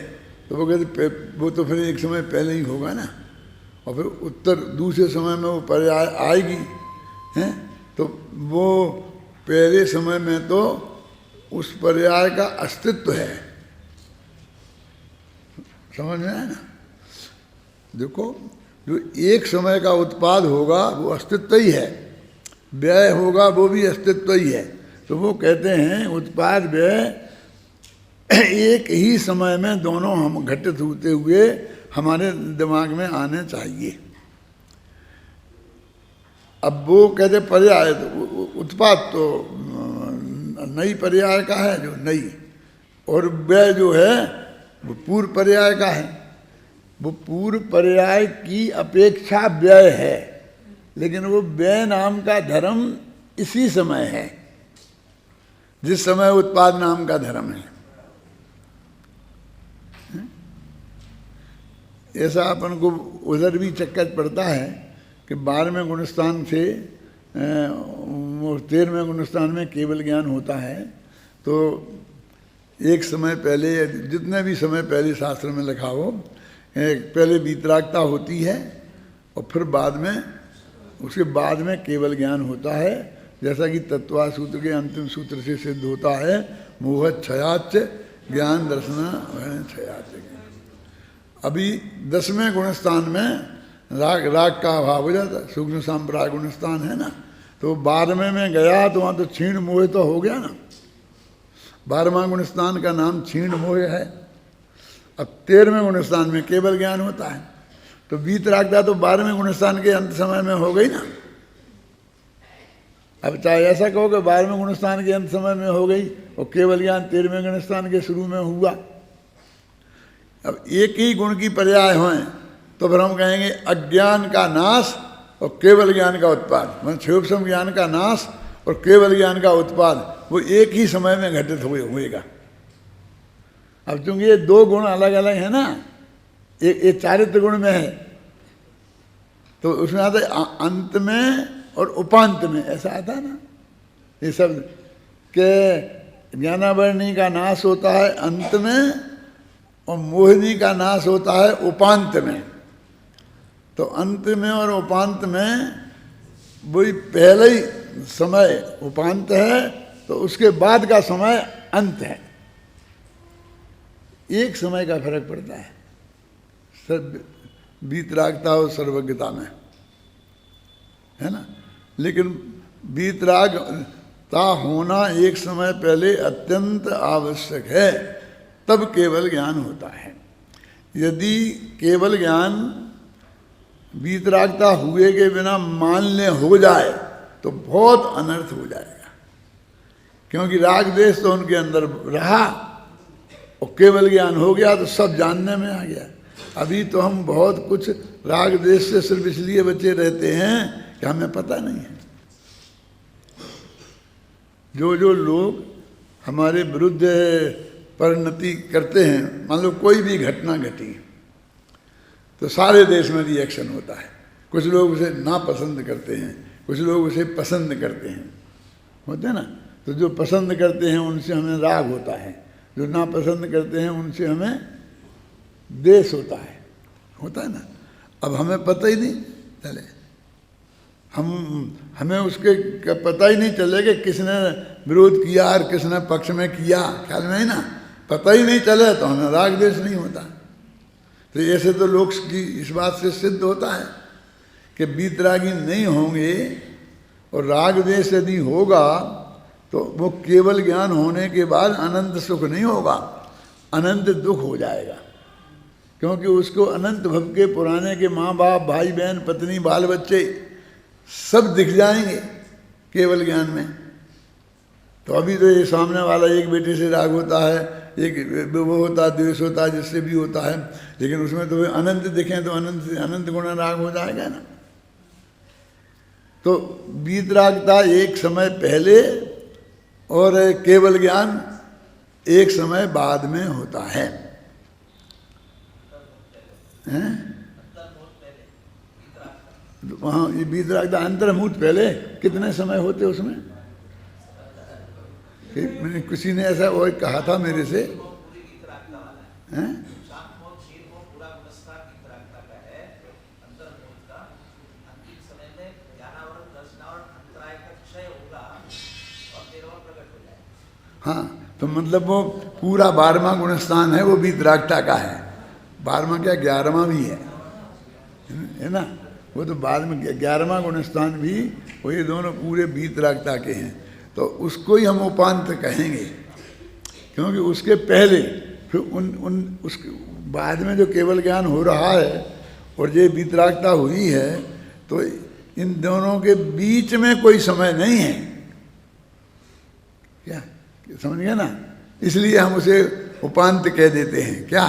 तो वो कहते वो तो फिर एक समय पहले ही होगा ना, और फिर उत्तर दूसरे समय में वो पर्याय आएगी, हैं? तो वो पहले समय में तो उस पर्याय का अस्तित्व है, समझ में आया ना? देखो, जो एक समय का उत्पाद होगा वो अस्तित्व ही है, व्यय होगा वो भी अस्तित्व ही है। तो वो कहते हैं उत्पाद व्यय एक ही समय में दोनों हम घटित होते हुए हमारे दिमाग में आने चाहिए। अब वो कहते पर्याय, तो उत्पाद तो नई पर्याय का है, जो नई, और व्यय जो है वो पूर्व पर्याय का है। वो पूर्व पर्याय की अपेक्षा व्यय है, लेकिन वो व्यय नाम का धर्म इसी समय है जिस समय उत्पाद नाम का धर्म है। ऐसा अपन को उधर भी चक्कर पड़ता है कि 12वें गुणस्थान से 13वें गुणस्थान में केवल ज्ञान होता है। तो एक समय पहले, जितने भी समय पहले शास्त्र में लिखा हो, पहले वीतरागता होती है और फिर बाद में, उसके बाद में केवल ज्ञान होता है। जैसा कि तत्वा सूत्र के अंतिम सूत्र से सिद्ध होता है, मोह क्षयाच ज्ञान दर्शना क्षयाच। अभी 10वें गुणस्थान में राग का अभाव हो जाता है, सूक्ष्म सांप्राग गुणस्थान है ना, तो 12वें में गया तो वहाँ तो क्षीण मोह तो हो गया ना। 12वां गुणस्थान का नाम क्षीण मोह है। अब 13वें गुणस्थान में केवल ज्ञान होता है, तो वीतरागता तो 12वें गुणस्थान के अंत समय में हो गई ना। अब चाहे ऐसा कहो कि 12वें गुणस्थान के अंत समय में हो गई और केवल ज्ञान 13वें गुणस्थान के शुरू में हुआ। अब एक ही गुण की पर्याय हों तो फिर हम कहेंगे अज्ञान का नाश और केवल ज्ञान का उत्पाद, मतलब क्षोभसम ज्ञान का नाश और केवल ज्ञान का उत्पाद, वो एक ही समय में घटित होएगा। अब चूंकि ये दो गुण अलग अलग है ना, एक चारित्र गुण में है, तो उसमें आता है अंत में और उपांत में, ऐसा आता है ना ये शब्द के ज्ञानावरणी का नाश होता है अंत में और मोहिनी का नाश होता है उपांत में। तो अंत में और उपांत में वही पहले ही समय उपांत है, तो उसके बाद का समय अंत है। एक समय का फर्क पड़ता है वीतरागता और सर्वज्ञता में, है ना। लेकिन वीतरागता होना एक समय पहले अत्यंत आवश्यक है, तब केवल ज्ञान होता है। यदि केवल ज्ञान वीतरागता हुए के बिना मान्य हो जाए तो बहुत अनर्थ हो जाएगा, क्योंकि राग देश तो उनके अंदर रहा और केवल ज्ञान हो गया तो सब जानने में आ गया। अभी तो हम बहुत कुछ राग देश से सिर्फ इसलिए बचे रहते हैं कि हमें पता नहीं है। जो लोग हमारे विरुद्ध परिणति करते हैं, मान लो कोई भी घटना घटी तो सारे देश में रिएक्शन होता है। कुछ लोग उसे नापसंद करते हैं, कुछ लोग उसे पसंद करते हैं, होते हैं ना। तो जो पसंद करते हैं उनसे हमें राग होता है, जो नापसंद करते हैं उनसे हमें द्वेष होता है ना। अब हमें पता ही नहीं चले, हमें उसके का पता ही नहीं चले कि किसने विरोध किया और किसने पक्ष में किया, ख्याल में ही ना, पता ही नहीं चले तो हमें राग द्वेष नहीं होता। तो ऐसे तो लोग की इस बात से सिद्ध होता है कि वीतरागी नहीं होंगे और राग द्वेष यदि होगा तो वो केवल ज्ञान होने के बाद अनंत सुख नहीं होगा, अनंत दुख हो जाएगा। क्योंकि उसको अनंत भव के पुराने के माँ बाप, भाई बहन, पत्नी, बाल बच्चे सब दिख जाएंगे केवल ज्ञान में। तो अभी तो ये सामने वाला एक बेटे से राग होता है, एक वो होता है, द्वेष होता है, जिससे भी होता है, लेकिन उसमें तो अनंत दिखें तो अनंत से अनंत गुणा राग हो जाएगा ना। तो वीतरागता एक समय पहले और केवल ज्ञान एक समय बाद में होता है, हैं? वहाँ ये वीतरागता अंतर्मुहूर्त पहले कितने समय होते उसमें? मैंने किसी ने ऐसा और कहा था मेरे से, हैं? हाँ, तो मतलब वो पूरा 12वां गुणस्थान है वो वीतरागता का है। 12वां क्या 11वां भी है ना, वो तो बाद में 11वां गुणस्थान भी वो ये दोनों पूरे वीतरागता के हैं। तो उसको ही हम उपांत कहेंगे, क्योंकि उसके पहले फिर उसके बाद में जो केवल ज्ञान हो रहा है और ये वीतरागता हुई है, तो इन दोनों के बीच में कोई समय नहीं है, क्या समझ गए ना? इसलिए हम उसे उपांत कह देते हैं। क्या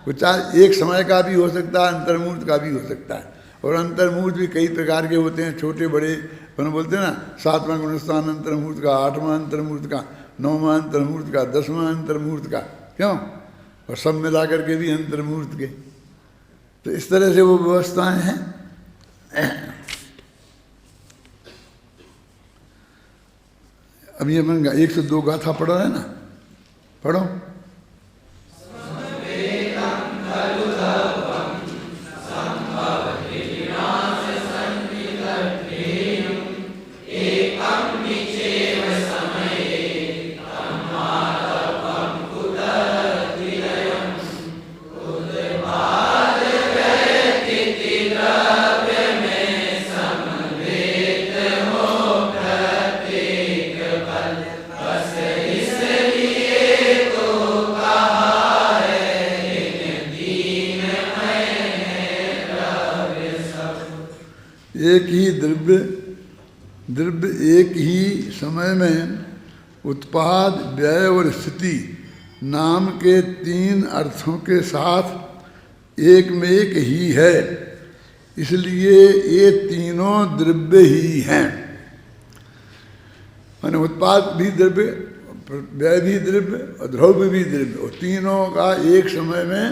वो चाहे एक समय का भी हो सकता है, अंतर्मुहूर्त का भी हो सकता है, और अंतर्मुहूर्त भी कई प्रकार के होते हैं, छोटे बड़े। अपन बोलते हैं ना 7वां गुणस्थान अंतर्मुहूर्त का, 8वां अंतर्मुहूर्त का, 9वां अंतर्मुहूर्त का, 10वां अंतर्मुहूर्त का, क्यों? और सब मिला करके भी अंतर्मुहूर्त के। तो इस तरह से वो व्यवस्थाएं हैं। अभी अपन 102 गाथा पढ़ रहे हैं ना, पढ़ो। एक ही द्रव्य एक ही समय में उत्पाद, व्यय और स्थिति नाम के 3 अर्थों के साथ एक में एक ही है, इसलिए ये तीनों द्रव्य ही हैं। माने उत्पाद भी द्रव्य, व्यय भी द्रव्य और द्रव्य भी द्रव्य, और तीनों का एक समय में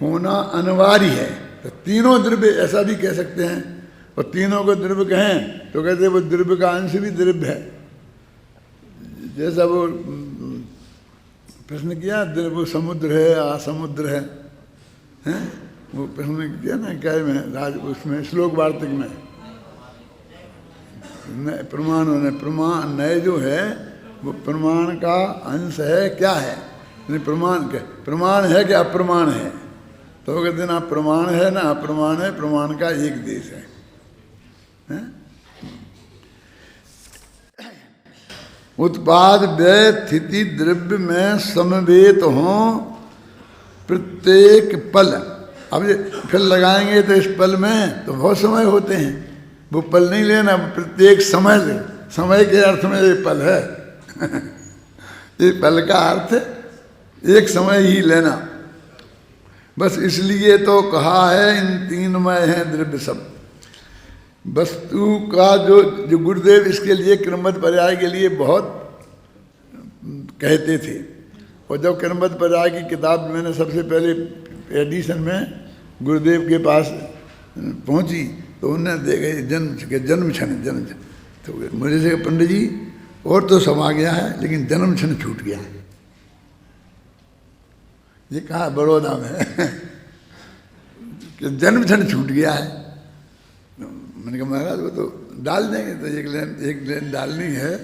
होना अनिवार्य है। तो तीनों द्रव्य ऐसा भी कह सकते हैं, और तीनों को द्रव्य कहें तो कहते हैं वो द्रव्य का अंश भी द्रव्य है। जैसा वो प्रश्न किया, द्रव्य समुद्र है, असमुद्र है, हैं? वो प्रश्न किया ना क्या में राज उसमें श्लोक वार्तिक में प्रमाण होने, प्रमाण नए जो है वो प्रमाण का अंश है, क्या है? नहीं प्रमाण क्या, प्रमाण है कि अप्रमाण है? तो कहते हैं ना प्रमाण है ना अप्रमाण है, प्रमाण का एक देश है। उत्पाद व्यय स्थिति द्रव्य में समवेत हो प्रत्येक पल। अब ये फिर लगाएंगे तो इस पल में तो बहुत समय होते हैं, वो पल नहीं लेना, प्रत्येक समय ले। समय के अर्थ में ये पल है। ये पल का अर्थ एक समय ही लेना, बस इसलिए तो कहा है इन 3 में है द्रव्य सब। वस्तु का जो गुरुदेव इसके लिए क्रमबद्ध पर्याय के लिए बहुत कहते थे, और जब क्रमबद्ध पर्याय की किताब मैंने सबसे पहले एडिशन में गुरुदेव के पास पहुंची तो उन्होंने देखे जन्म क्षण तो मुझे से पंडित जी और तो सब आ गया है लेकिन जन्म क्षण छूट गया है। ये कहा बड़ौदा में कि जन्म क्षण छूट गया है। मैंने कहा महाराज वो तो डाल देंगे तो एक लाइन डालनी है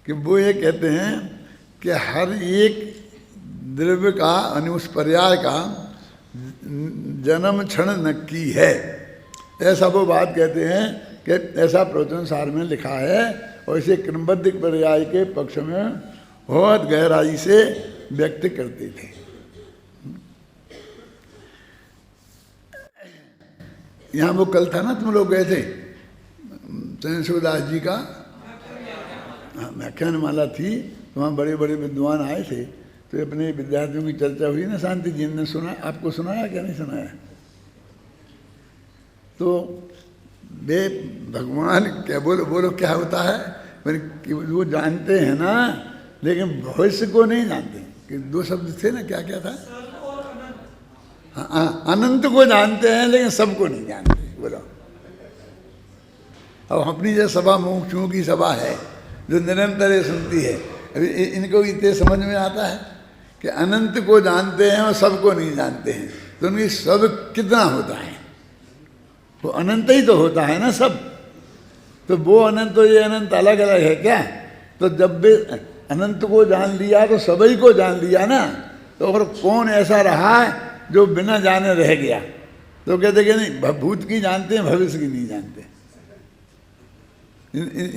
कि वो ये कहते हैं कि हर एक द्रव्य का यानी उस पर्याय का जन्म क्षण नक्की है, ऐसा वो बात कहते हैं कि ऐसा प्रवचन सार में लिखा है। और इसे क्रमबद्ध पर्याय के पक्ष में बहुत गहराई से व्यक्त करते थे। यहाँ वो कल था ना, तुम लोग गए थे, चंद्रशेखर जी का व्याख्यान माला थी, तो वहाँ बड़े बड़े विद्वान आए थे, तो अपने विद्यार्थियों की चर्चा हुई ना, शांति जी ने सुना, आपको सुनाया क्या नहीं सुनाया? तो वे भगवान क्या बोलो क्या होता है, कि वो जानते हैं ना, लेकिन भविष्य को नहीं जानते। कि दो शब्द थे ना, क्या क्या था? हाँ, अनंत को जानते हैं लेकिन सबको नहीं जानते। बोलो, अब अपनी जो सभा मुमुक्षुओं की सभा है जो निरंतर ये सुनती है, अभी इनको इतने समझ में आता है कि अनंत को जानते हैं और सबको नहीं जानते हैं, तो उनकी सब कितना होता है? वो अनंत ही तो होता है ना सब। तो वो अनंत तो ये अनंत अलग अलग है क्या? तो जब भी अनंत को जान लिया तो सभी को जान लिया ना। तो अगर कौन ऐसा रहा है जो बिना जाने रह गया? तो कहते कि नहीं, भूत की जानते हैं, भविष्य की नहीं जानते।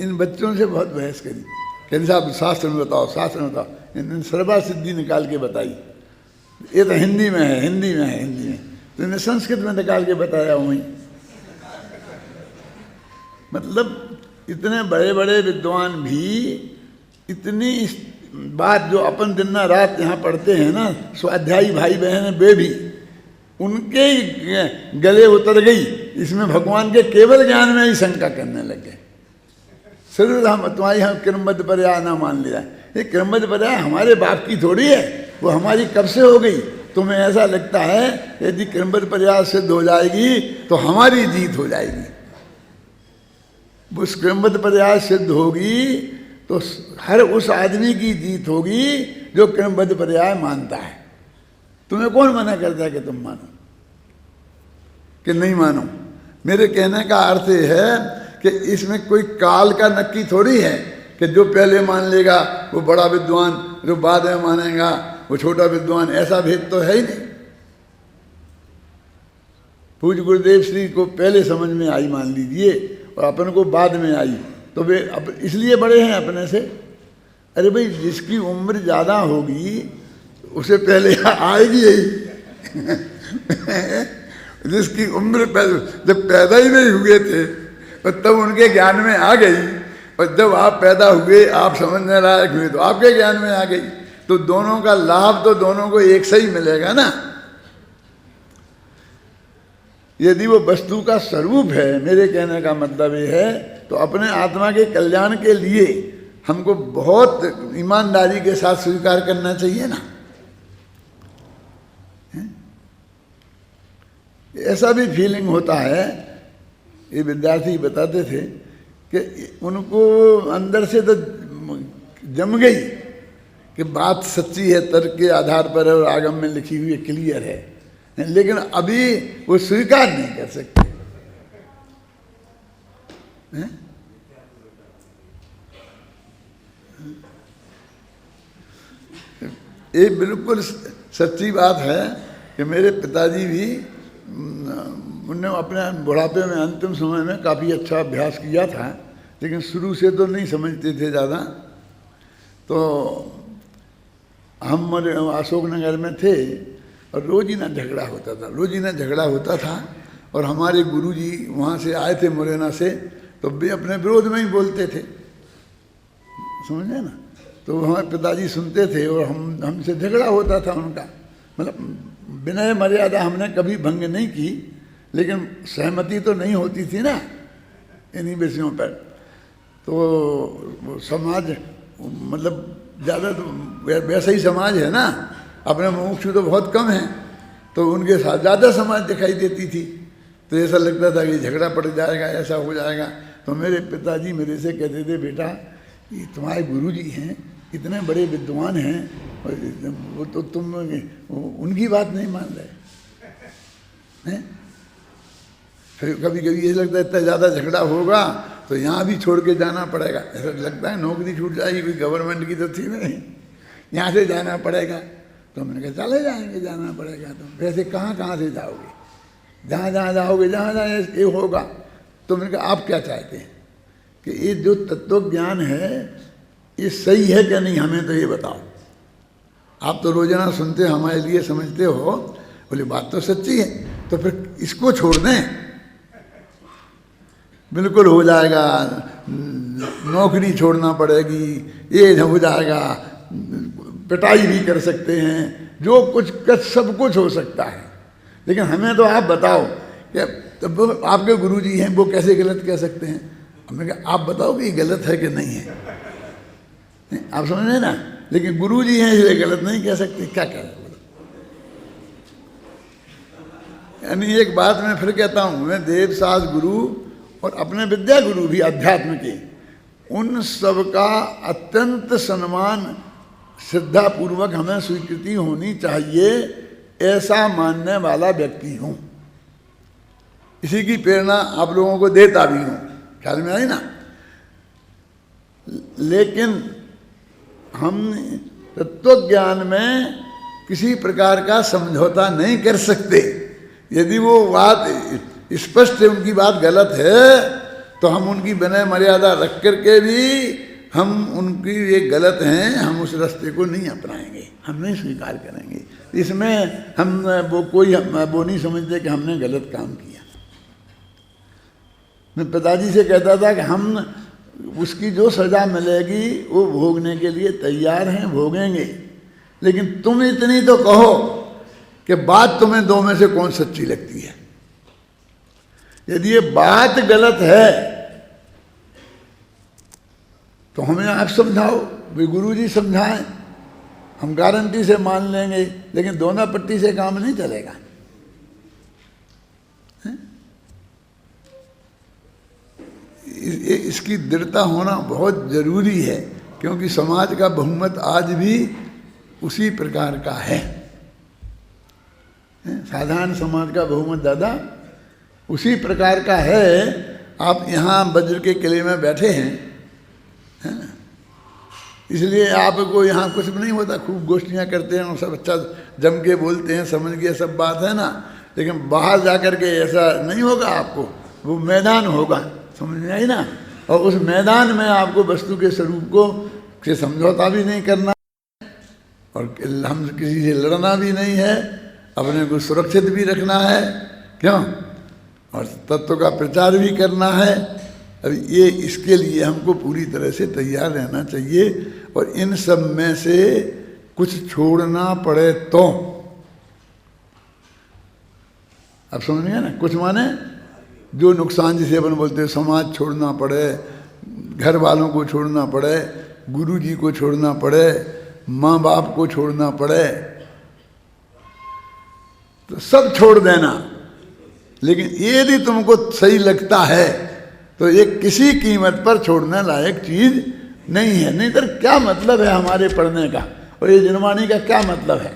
इन बच्चों से बहुत बहस करी, कहते साहब शास्त्र में बताओ, शास्त्र में बताओ। इन सर्वा सिद्धि निकाल के बताई, ये तो हिंदी में है, हिंदी में है, हिंदी में। तो इन्हें संस्कृत में निकाल के बताया वहीं। मतलब इतने बड़े बड़े विद्वान भी इतनी बात जो अपन दिन रात यहाँ पढ़ते हैं ना, स्वाध्यायी भाई बहन, वे भी उनके ही गले उतर गई। इसमें भगवान के केवल ज्ञान में ही शंका करने लगे। सिर्फ हम तुम्हारी हम क्रमबद्ध पर्याय ना मान लिया, ये क्रमबद्ध पर्याय हमारे बाप की थोड़ी है, वो हमारी कब से हो गई। तुम्हें ऐसा लगता है यदि क्रमबद्ध पर्याय सिद्ध हो जाएगी तो हमारी जीत हो जाएगी। उस क्रमबद्ध पर्याय सिद्ध होगी तो हर उस आदमी की जीत होगी जो क्रमबद्ध पर्याय मानता है। तुम्हें कौन मना करता है कि तुम मानो कि नहीं मानो? मेरे कहने का अर्थ है कि इसमें कोई काल का नक्की थोड़ी है कि जो पहले मान लेगा वो बड़ा विद्वान, जो बाद में मानेगा वो छोटा विद्वान। ऐसा भेद तो है ही नहीं। पूज्य गुरुदेव श्री को पहले समझ में आई मान लीजिए, और अपन को बाद में आई, तो वे इसलिए बड़े हैं अपने से। अरे भाई, जिसकी उम्र ज़्यादा होगी उसे पहले आएगी यही। जिसकी उम्र जब पैदा ही नहीं हुए थे और तब उनके ज्ञान में आ गई, और जब आप पैदा हुए, आप समझने लायक हुए, तो आपके ज्ञान में आ गई। तो दोनों का लाभ तो दोनों को एक से ही मिलेगा ना। यदि वो वस्तु का स्वरूप है, मेरे कहने का मतलब ये है, तो अपने आत्मा के कल्याण के लिए हमको बहुत ईमानदारी के साथ स्वीकार करना चाहिए ना। ऐसा भी फीलिंग होता है, ये विद्यार्थी बताते थे कि उनको अंदर से तो जम गई कि बात सच्ची है, तर्क के आधार पर है और आगम में लिखी हुई क्लियर है, लेकिन अभी वो स्वीकार नहीं कर सकते। ये बिल्कुल सच्ची बात है कि मेरे पिताजी भी उन्होंने अपने बुढ़ापे में अंतिम समय में काफ़ी अच्छा अभ्यास किया था, लेकिन शुरू से तो नहीं समझते थे ज़्यादा। तो हम अशोक नगर में थे और रोज ही ना झगड़ा होता था, रोज ही ना झगड़ा होता था। और हमारे गुरुजी वहाँ से आए थे मुरैना से, तो वे अपने विरोध में ही बोलते थे, समझे ना। तो हमारे पिताजी सुनते थे और हमसे झगड़ा होता था उनका। मतलब विनय मर्यादा हमने कभी भंग नहीं की, लेकिन सहमति तो नहीं होती थी ना इन्हीं विषयों पर। तो समाज मतलब ज़्यादा तो वैसा ही समाज है ना, अपने मुमुक्षु तो बहुत कम हैं, तो उनके साथ ज़्यादा समाज दिखाई देती थी। तो ऐसा लगता था कि झगड़ा पड़ जाएगा, ऐसा हो जाएगा। तो मेरे पिताजी मेरे से कहते थे, बेटा ये तुम्हारे गुरुजी हैं, इतने बड़े विद्वान हैं, और वो तो तुम उनकी बात नहीं मान रहे हैं। फिर कभी कभी ये लगता है इतना ज़्यादा झगड़ा होगा तो यहाँ भी छोड़ के जाना पड़ेगा। ऐसा लगता है नौकरी छूट जाएगी, कोई गवर्नमेंट की तो थी नहीं, यहाँ से जाना पड़ेगा। तो मैंने कहा चले जाएंगे, जाना पड़ेगा। तो वैसे कहाँ कहाँ से जाओगे, जहाँ जहाँ जाओगे, जहाँ जहाँ ये होगा। तो मैंने कहा आप क्या चाहते हैं कि ये जो तत्व ज्ञान है ये सही है क्या नहीं, हमें तो ये बताओ। आप तो रोजाना सुनते हो, हमारे लिए समझते हो। बोले बात तो सच्ची है, तो फिर इसको छोड़ दें, बिल्कुल हो जाएगा, नौकरी छोड़ना पड़ेगी, ये हो जाएगा, पिटाई भी कर सकते हैं, जो कुछ सब कुछ हो सकता है। लेकिन हमें तो आप बताओ कि तो आपके गुरुजी हैं, वो कैसे गलत कह सकते हैं। हमने कहा आप बताओ कि ये गलत है कि नहीं है, आप समझ रहे ना। लेकिन गुरुजी हैं इसलिए गलत नहीं कह सकते, क्या कह रहे। यानी एक बात मैं फिर कहता हूँ, मैं देवसास गुरु और अपने विद्या गुरु भी अध्यात्म के, उन सब का अत्यंत सम्मान श्रद्धा पूर्वक हमें स्वीकृति होनी चाहिए, ऐसा मानने वाला व्यक्ति हूँ। इसी की प्रेरणा आप लोगों को देता भी हूँ, ख्याल में आई ना। लेकिन हम तत्व ज्ञान में किसी प्रकार का समझौता नहीं कर सकते। यदि वो बात स्पष्ट है, उनकी बात गलत है, तो हम उनकी विनय मर्यादा रख करके भी हम उनकी ये गलत हैं, हम उस रास्ते को नहीं अपनाएंगे, हम नहीं स्वीकार करेंगे। इसमें हम वो नहीं समझते कि हमने गलत काम किया। मैं पिताजी से कहता था कि हम उसकी जो सजा मिलेगी वो भोगने के लिए तैयार हैं, भोगेंगे। लेकिन तुम इतनी तो कहो कि बात तुम्हें दो में से कौन सच्ची लगती है। यदि ये बात गलत है तो हमें आप समझाओ, वे गुरुजी समझाएं, हम गारंटी से मान लेंगे। लेकिन दोनों पट्टी से काम नहीं चलेगा। इसकी दृढ़ता होना बहुत जरूरी है, क्योंकि समाज का बहुमत आज भी उसी प्रकार का है। साधारण समाज का बहुमत दादा उसी प्रकार का है। आप यहाँ वज्र के किले में बैठे हैं, है ना, इसलिए आपको यहाँ कुछ भी नहीं होता, खूब गोष्ठियाँ करते हैं, सब अच्छा जम के बोलते हैं, समझ गए सब बात है ना। लेकिन बाहर जाकर के ऐसा नहीं होगा आपको, वो मैदान होगा, समझ में आई ना। और उस मैदान में आपको वस्तु के स्वरूप को से समझौता भी नहीं करना, और हम किसी से लड़ना भी नहीं है, अपने को सुरक्षित भी रखना है, क्यों, और तत्व का प्रचार भी करना है। अब ये इसके लिए हमको पूरी तरह से तैयार रहना चाहिए। और इन सब में से कुछ छोड़ना पड़े तो, अब समझ गए ना, कुछ माने जो नुकसान, जिसे अपन बोलते हैं समाज छोड़ना पड़े, घर वालों को छोड़ना पड़े, गुरु जी को छोड़ना पड़े, माँ बाप को छोड़ना पड़े, तो सब छोड़ देना। लेकिन यदि तुमको सही लगता है तो ये किसी कीमत पर छोड़ने लायक चीज नहीं है। नहीं तो क्या मतलब है हमारे पढ़ने का, और ये जुर्माने का क्या मतलब है?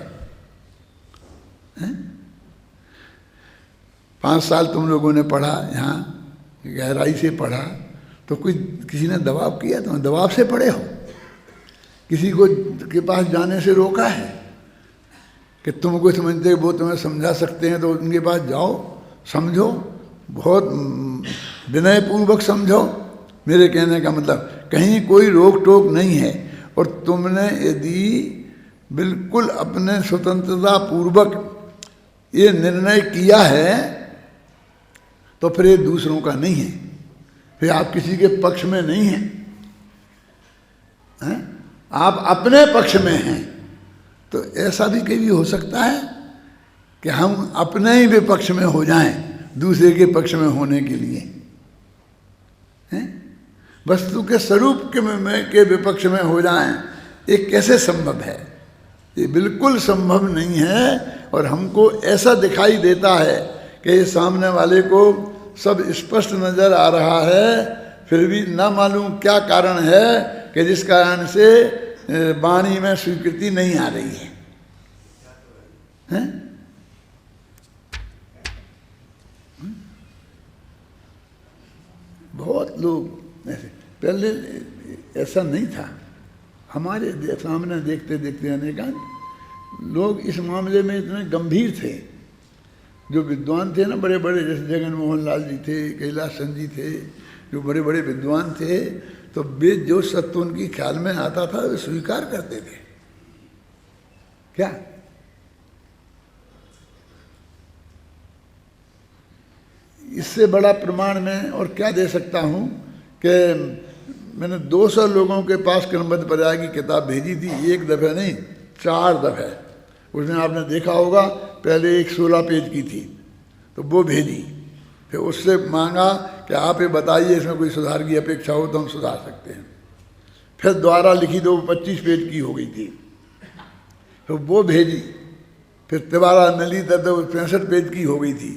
5 साल तुम लोगों ने पढ़ा, यहाँ गहराई से पढ़ा, तो कोई किसी ने दबाव किया? तुम दबाव से पढ़े हो? किसी को के पास जाने से रोका है कि तुमको समझते वो तुम्हें समझा सकते हैं तो उनके पास जाओ, समझो, बहुत विनयपूर्वक समझो। मेरे कहने का मतलब कहीं कोई रोक टोक नहीं है। और तुमने यदि बिल्कुल अपने स्वतंत्रता पूर्वक ये निर्णय किया है तो फिर ये दूसरों का नहीं है, फिर आप किसी के पक्ष में नहीं हैं, हैं? आप अपने पक्ष में हैं। तो ऐसा भी कभी हो सकता है कि हम अपने ही विपक्ष में हो जाएं दूसरे के पक्ष में होने के लिए, हैं? वस्तु के स्वरूप के विपक्ष में हो जाएं, ये कैसे संभव है? ये बिल्कुल संभव नहीं है। और हमको ऐसा दिखाई देता है कि ये सामने वाले को सब स्पष्ट नजर आ रहा है, फिर भी ना मालूम क्या कारण है कि जिस कारण से वाणी में स्वीकृति नहीं आ रही है, हैं? बहुत लोग ऐसे, पहले ऐसा नहीं था। हमारे सामने देखते देखते अनेकांत लोग इस मामले में इतने गंभीर थे। जो विद्वान थे ना बड़े बड़े, जैसे जगन मोहन लाल जी थे, कैलाश चंद जी थे, जो बड़े बड़े विद्वान थे, तो वे जो सत्य उनकी ख्याल में आता था वे स्वीकार करते थे। क्या इससे बड़ा प्रमाण मैं और क्या दे सकता हूँ कि मैंने 200 लोगों के पास क्रमबद्ध पर्याय की किताब भेजी थी, एक दफ़े नहीं 4 दफ़े। उसने आपने देखा होगा पहले एक 16 पेज की थी, तो वो भेजी, फिर उससे मांगा कि आप ये बताइए इसमें कोई सुधार की अपेक्षा हो तो हम सुधार सकते हैं। फिर दोबारा लिखी तो 25 पेज की हो गई थी, तो वो भेजी। फिर दोबारा मिली तब तो 65 पेज की हो गई थी,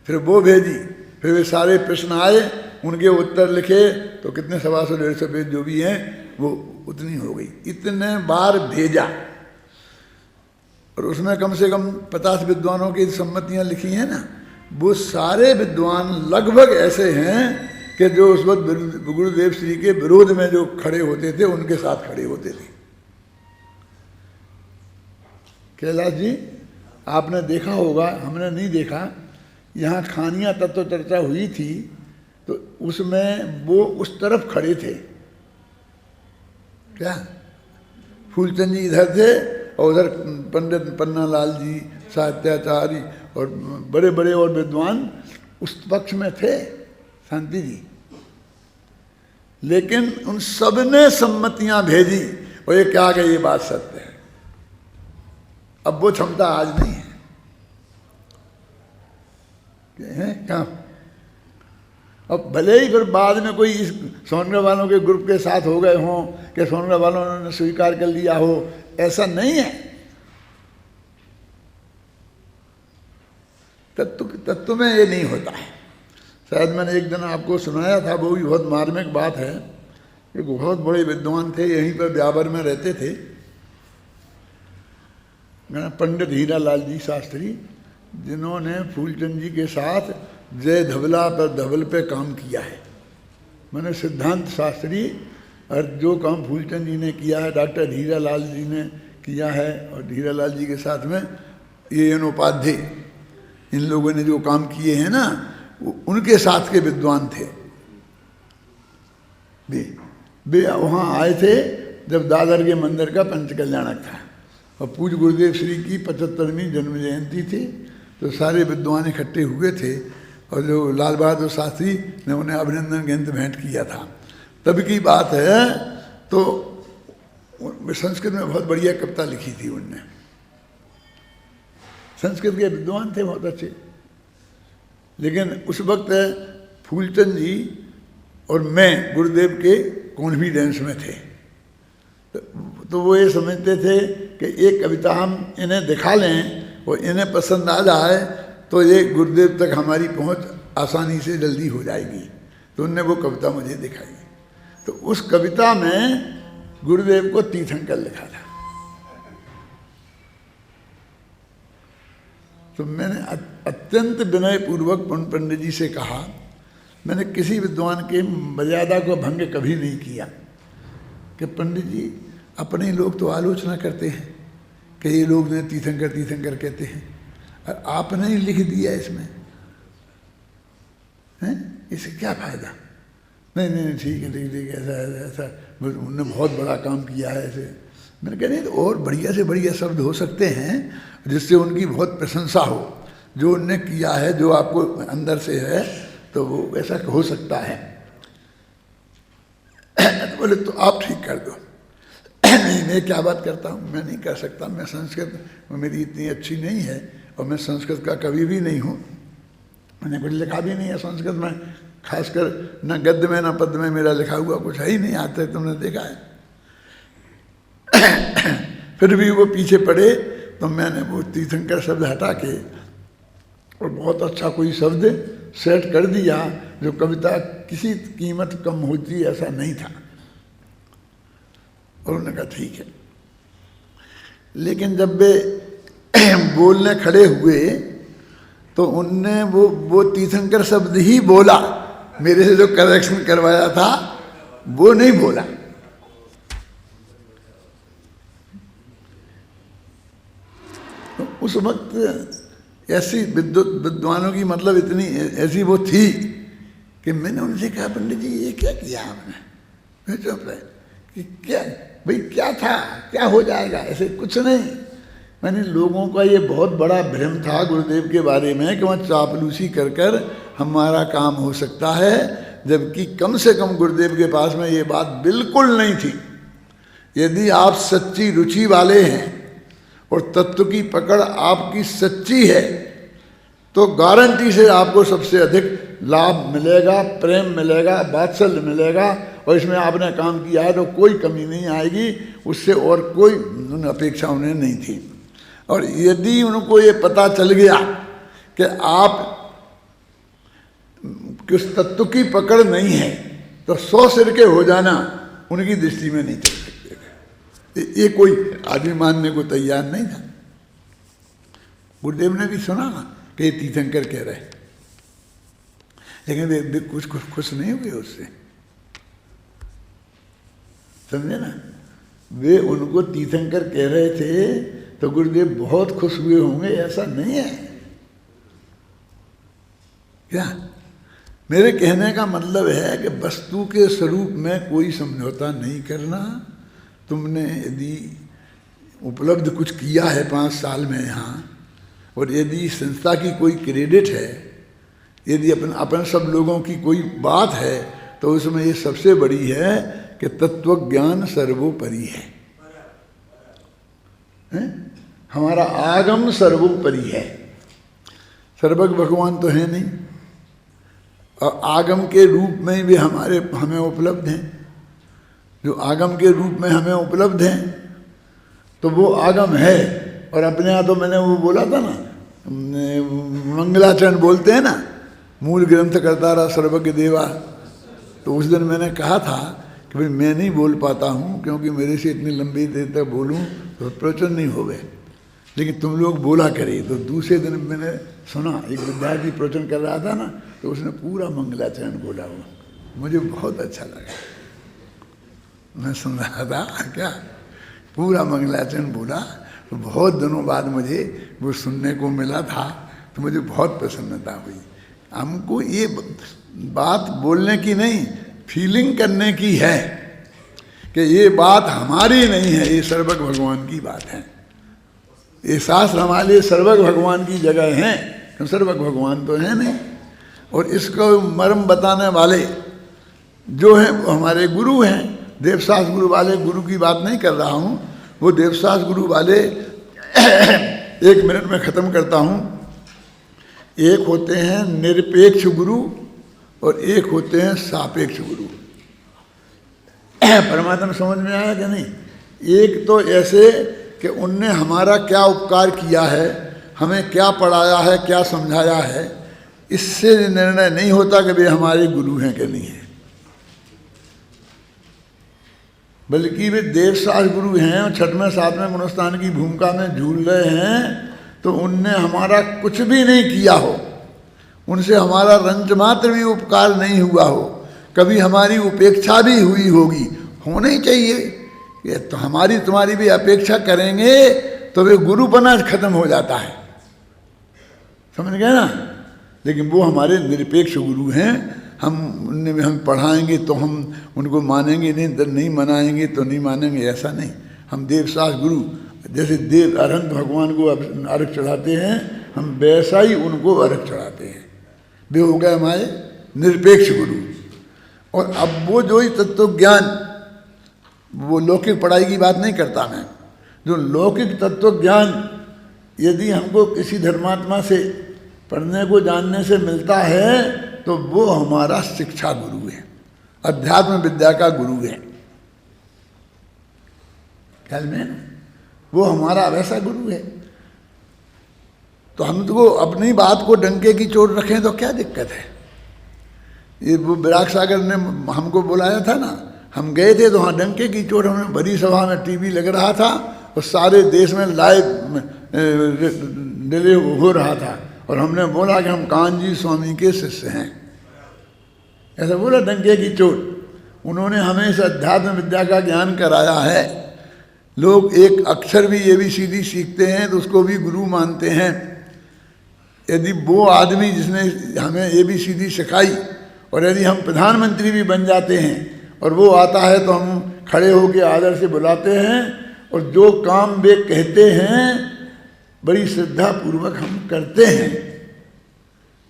फिर वो भेजी। फिर वे सारे प्रश्न आए, उनके उत्तर लिखे, तो कितने 125 पेज जो भी हैं वो उतनी हो गई। इतने बार भेजा, और उसमें कम से कम 50 विद्वानों की सम्मतियां लिखी हैं ना, वो सारे विद्वान लगभग ऐसे हैं कि जो उस वक्त गुरुदेव श्री के विरोध में जो खड़े होते थे उनके साथ खड़े होते थे। कैलाश जी आपने देखा होगा, हमने नहीं देखा, यहाँ खानिया तत्व चर्चा हुई थी तो उसमें वो उस तरफ खड़े थे। क्या फूलचंद जी इधर थे और उधर पंडित पन्नालाल जी, साहित्याचार्य और बड़े बड़े और विद्वान उस पक्ष में थे, शांति जी। लेकिन उन सब ने सम्मतियां भेजी और ये क्या कि ये बात सत्य है। अब वो क्षमता आज नहीं है कहाँ। अब भले ही फिर बाद में कोई इस सोनगढ़ वालों के ग्रुप के साथ हो गए हों कि सोनगढ़ वालों ने स्वीकार कर लिया हो, ऐसा नहीं है। तत्व में ये नहीं होता है। शायद मैंने एक दिन आपको सुनाया था, वो भी बहुत मार्मिक बात है। एक बहुत बड़े विद्वान थे, यहीं पर ब्यावर में रहते थे, पंडित हीरालाल जी शास्त्री, जिन्होंने फूलचंद जी के साथ जय धवला पर धवल पे काम किया है। मैंने सिद्धांत शास्त्री और जो काम फूलचंद जी ने किया है, डॉक्टर हीरालाल जी ने किया है, और हीरालाल जी के साथ में ये एन उपाध्याय, इन लोगों ने जो काम किए हैं ना, उनके साथ के विद्वान थे। वे वहाँ आए थे जब दादर के मंदिर का पंचकल्याणक था और पूज्य गुरुदेव श्री की 75वीं जन्म जयंती थी, तो सारे विद्वान इकट्ठे हुए थे और जो लाल बहादुर शास्त्री ने उन्हें अभिनंदन ग्रंथ भेंट किया था। तब की बात है, तो संस्कृत में बहुत बढ़िया कविता लिखी थी उनने। संस्कृत के विद्वान थे बहुत अच्छे। लेकिन उस वक्त फूलचंद जी और मैं गुरुदेव के कॉन्फिडेंस में थे, तो वो ये समझते थे कि एक कविता हम इन्हें दिखा लें और इन्हें पसंद आ जाए तो ये गुरुदेव तक हमारी पहुंच आसानी से जल्दी हो जाएगी। तो उनने वो कविता मुझे दिखाई। तो उस कविता में गुरुदेव को तीर्थंकर लिखा था। तो मैंने अत्यंत विनयपूर्वक पंडित जी से कहा, मैंने किसी विद्वान के मर्यादा को भंग कभी नहीं किया, कि पंडित जी अपने लोग तो आलोचना करते हैं कि ये लोग ने तीर्थंकर तीर्थंकर कहते हैं, और आपने ही लिख दिया इसमें, हैं? इससे क्या फायदा? नहीं नहीं ठीक है ठीक है, ऐसा ऐसा उन्होंने बहुत बड़ा काम किया है ऐसे। मैंने कहा नहीं, तो और बढ़िया से बढ़िया शब्द हो सकते हैं जिससे उनकी बहुत प्रशंसा हो, जो उनने किया है, जो आपको अंदर से है, तो वो ऐसा हो सकता है। तो बोले तो आप ठीक कर दो। नहीं, मैं क्या बात करता हूँ, मैं नहीं कर सकता, मैं संस्कृत मेरी इतनी अच्छी नहीं है और मैं संस्कृत का कवि भी नहीं हूँ, मैंने कुछ लिखा भी नहीं है संस्कृत में, खासकर न गद्य में न पद्य में मेरा लिखा हुआ कुछ है ही नहीं, आता है, तुमने देखा है। फिर भी वो पीछे पड़े, तो मैंने वो तीर्थंकर शब्द हटा के और बहुत अच्छा कोई शब्द सेट कर दिया, जो कविता किसी कीमत कम होती ऐसा नहीं था। और उन्होंने कहा ठीक है। लेकिन जब वे बोलने खड़े हुए तो उनने वो तीर्थंकर शब्द ही बोला, मेरे से जो करेक्शन करवाया था वो नहीं बोला। तो उस वक्त ऐसी विद्वानों की मतलब इतनी ऐसी वो थी कि मैंने उनसे कहा, पंडित जी ये क्या किया आपने? मैं चुप रहे कि क्या भाई, क्या था, क्या हो जाएगा, ऐसे कुछ नहीं। मैंने लोगों का ये बहुत बड़ा भ्रम था गुरुदेव के बारे में कि वहाँ चापलूसी कर कर हमारा काम हो सकता है, जबकि कम से कम गुरुदेव के पास में ये बात बिल्कुल नहीं थी। यदि आप सच्ची रुचि वाले हैं और तत्व की पकड़ आपकी सच्ची है तो गारंटी से आपको सबसे अधिक लाभ मिलेगा, प्रेम मिलेगा, वात्सल्य मिलेगा, और इसमें आपने काम किया है तो कोई कमी नहीं आएगी, उससे और कोई अपेक्षा उन्हें नहीं थी। और यदि उनको ये पता चल गया कि आप किस तत्व की पकड़ नहीं है तो 100 सिर के हो जाना उनकी दृष्टि में नहीं चल सकते। ये कोई आदमी मानने को तैयार नहीं था। गुरुदेव ने भी सुना ना कि तीर्थंकर कह रहे, लेकिन वे कुछ खुश नहीं हुए उससे, समझे ना। वे उनको तीर्थंकर कह रहे थे तो गुरुदेव बहुत खुश हुए होंगे, ऐसा नहीं है क्या? मेरे कहने का मतलब है कि वस्तु के स्वरूप में कोई समझौता नहीं करना। तुमने यदि उपलब्ध कुछ किया है 5 साल में यहाँ, और यदि संस्था की कोई क्रेडिट है, यदि अपन सब लोगों की कोई बात है, तो उसमें ये सबसे बड़ी है कि तत्व ज्ञान सर्वोपरि है। हमारा आगम सर्वोपरि है। सर्वज्ञ भगवान तो है नहीं, और आगम के रूप में भी हमें उपलब्ध हैं। जो आगम के रूप में हमें उपलब्ध हैं तो वो आगम है। और अपने यहाँ तो मैंने वो बोला था ना, मंगलाचरण बोलते हैं ना, मूल ग्रंथ करता रहा सर्वज्ञ देवा। तो उस दिन मैंने कहा था कि भाई मैं नहीं बोल पाता हूँ, क्योंकि मेरे से इतनी लंबी देर तक बोलूँ तो प्रवचन नहीं हो गए, लेकिन तुम लोग बोला करिए। तो दूसरे दिन मैंने सुना, एक विद्यार्थी प्रवचन कर रहा था ना, तो उसने पूरा मंगलाचरण बोला। वो मुझे बहुत अच्छा लगा। मैं सुन रहा था क्या, पूरा मंगलाचरण बोला। तो बहुत दिनों बाद मुझे वो सुनने को मिला था, तो मुझे बहुत प्रसन्नता हुई। हमको ये बात बोलने की नहीं, फीलिंग करने की है कि ये बात हमारी नहीं है, ये सर्वज्ञ भगवान की बात है। ये शास्त्र हमारे लिए सर्वज्ञ भगवान की जगह हैं, तो सर्वज्ञ भगवान तो है नहीं। और इसको मर्म बताने वाले जो हैं वो हमारे गुरु हैं, देवशास्त्र गुरु वाले। गुरु की बात नहीं कर रहा हूँ, वो देवशास्त्र गुरु वाले 1 मिनट में ख़त्म करता हूँ। एक होते हैं निरपेक्ष गुरु और एक होते हैं सापेक्ष गुरु। परमात्मा समझ में आया कि नहीं? एक तो ऐसे कि उनने हमारा क्या उपकार किया है, हमें क्या पढ़ाया है, क्या समझाया है, इससे निर्णय नहीं होता कि वे हमारे गुरु हैं कि नहीं है, बल्कि वे देवशास्त्र गुरु हैं और 6वें 7वें गुणस्थान की भूमिका में झूल रहे हैं। तो उनने हमारा कुछ भी नहीं किया हो, उनसे हमारा रंच मात्र भी उपकार नहीं हुआ हो, कभी हमारी उपेक्षा भी हुई होगी, होनी चाहिए। ये तो हमारी तुम्हारी भी अपेक्षा करेंगे तो वे गुरुपना खत्म हो जाता है, समझ गए ना। लेकिन वो हमारे निरपेक्ष गुरु हैं। हम पढ़ाएंगे तो हम उनको मानेंगे, नहीं मनाएंगे तो नहीं मानेंगे, ऐसा नहीं। हम देवशास्त्र गुरु जैसे देव अरहंत भगवान को अर्घ चढ़ाते हैं, हम वैसा ही उनको अर्घ चढ़ाते हैं। वे हो गए हमारे निरपेक्ष गुरु। और अब वो जो ही तत्व ज्ञान, वो लौकिक पढ़ाई की बात नहीं करता मैं, जो लौकिक तत्व ज्ञान यदि हमको किसी धर्मात्मा से पढ़ने को जानने से मिलता है तो वो हमारा शिक्षा गुरु है, अध्यात्म विद्या का गुरु है। ख्याल में वो हमारा वैसा गुरु है। तो हम तो अपनी बात को डंके की चोट रखें तो क्या दिक्कत है? ये वो विराग सागर ने हमको बुलाया था ना, हम गए थे तो हाँ डंके की चोट, हमें बड़ी सभा में टीवी लग रहा था और सारे देश में लाइव डिले हो रहा था, और हमने बोला कि हम कान्जी स्वामी के शिष्य हैं। ऐसा बोला डंके की चोट। उन्होंने हमें इस अध्यात्म विद्या का ज्ञान कराया है। लोग एक अक्षर भी ABCD सीखते हैं तो उसको भी गुरु मानते हैं। यदि वो आदमी जिसने हमें ABCD सिखाई और यदि हम प्रधानमंत्री भी बन जाते हैं और वो आता है तो हम खड़े होकर आदर से बुलाते हैं और जो काम वे कहते हैं बड़ी श्रद्धा पूर्वक हम करते हैं,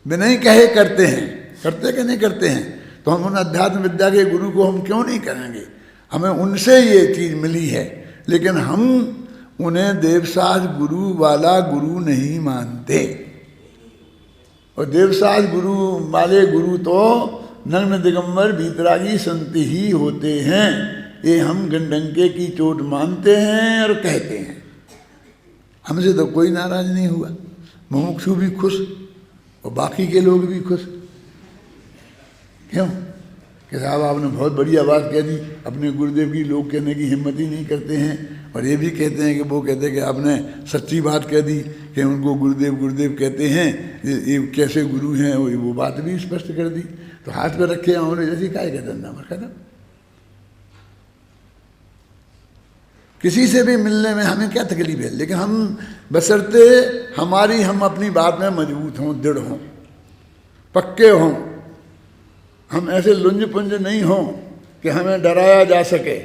बिना ही कहे करते हैं। करते कि नहीं करते हैं? तो हम उन अध्यात्म विद्या के गुरु को हम क्यों नहीं करेंगे? हमें उनसे ये चीज़ मिली है, लेकिन हम उन्हें देवसाज गुरु वाला गुरु नहीं मानते। और देवसाज गुरु वाले गुरु तो नग्न दिगंबर भीतरागी संत ही होते हैं। ये हम डंके की चोट मानते हैं और कहते हैं। हमसे तो कोई नाराज नहीं हुआ, मुमुक्षु भी खुश और बाकी के लोग भी खुश। क्यों कि साहब आपने बहुत बढ़िया बात कह दी। अपने गुरुदेव की लोग कहने की हिम्मत ही नहीं करते हैं और ये भी कहते हैं कि वो कहते हैं कि आपने सच्ची बात कह दी कि उनको गुरुदेव गुरुदेव कहते हैं, ये कैसे गुरु हैं, वो बात भी स्पष्ट कर दी। तो हाथ पे रखे और जैसे काय का धंधा मर खत्म। किसी से भी मिलने में हमें क्या तकलीफ है, लेकिन हम बशर्ते हम अपनी बात में मजबूत हों, दृढ़ हों, पक्के हों। हम ऐसे लुंज पुंज नहीं हों कि हमें डराया जा सके,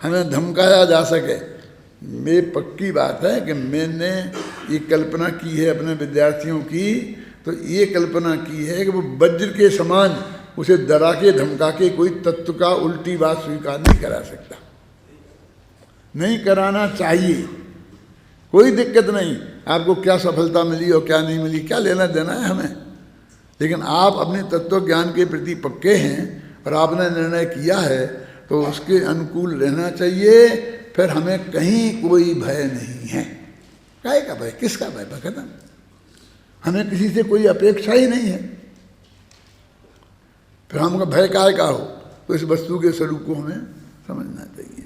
हमें धमकाया जा सके। ये पक्की बात है कि मैंने ये कल्पना की है अपने विद्यार्थियों की, तो ये कल्पना की है कि वो वज्र के समान उसे डरा के धमका के कोई तत्व का उल्टी बात स्वीकार नहीं करा सकता, नहीं कराना चाहिए। कोई दिक्कत नहीं, आपको क्या सफलता मिली और क्या नहीं मिली, क्या लेना देना है हमें। लेकिन आप अपने तत्व ज्ञान के प्रति पक्के हैं और आपने निर्णय किया है तो उसके अनुकूल रहना चाहिए। फिर हमें कहीं कोई भय नहीं है। काय का भय, किसका भय? खत्म। हमें किसी से कोई अपेक्षा ही नहीं है। फिर हमका भय काय का हो? तो इस वस्तु के स्वरूप को हमें समझना चाहिए।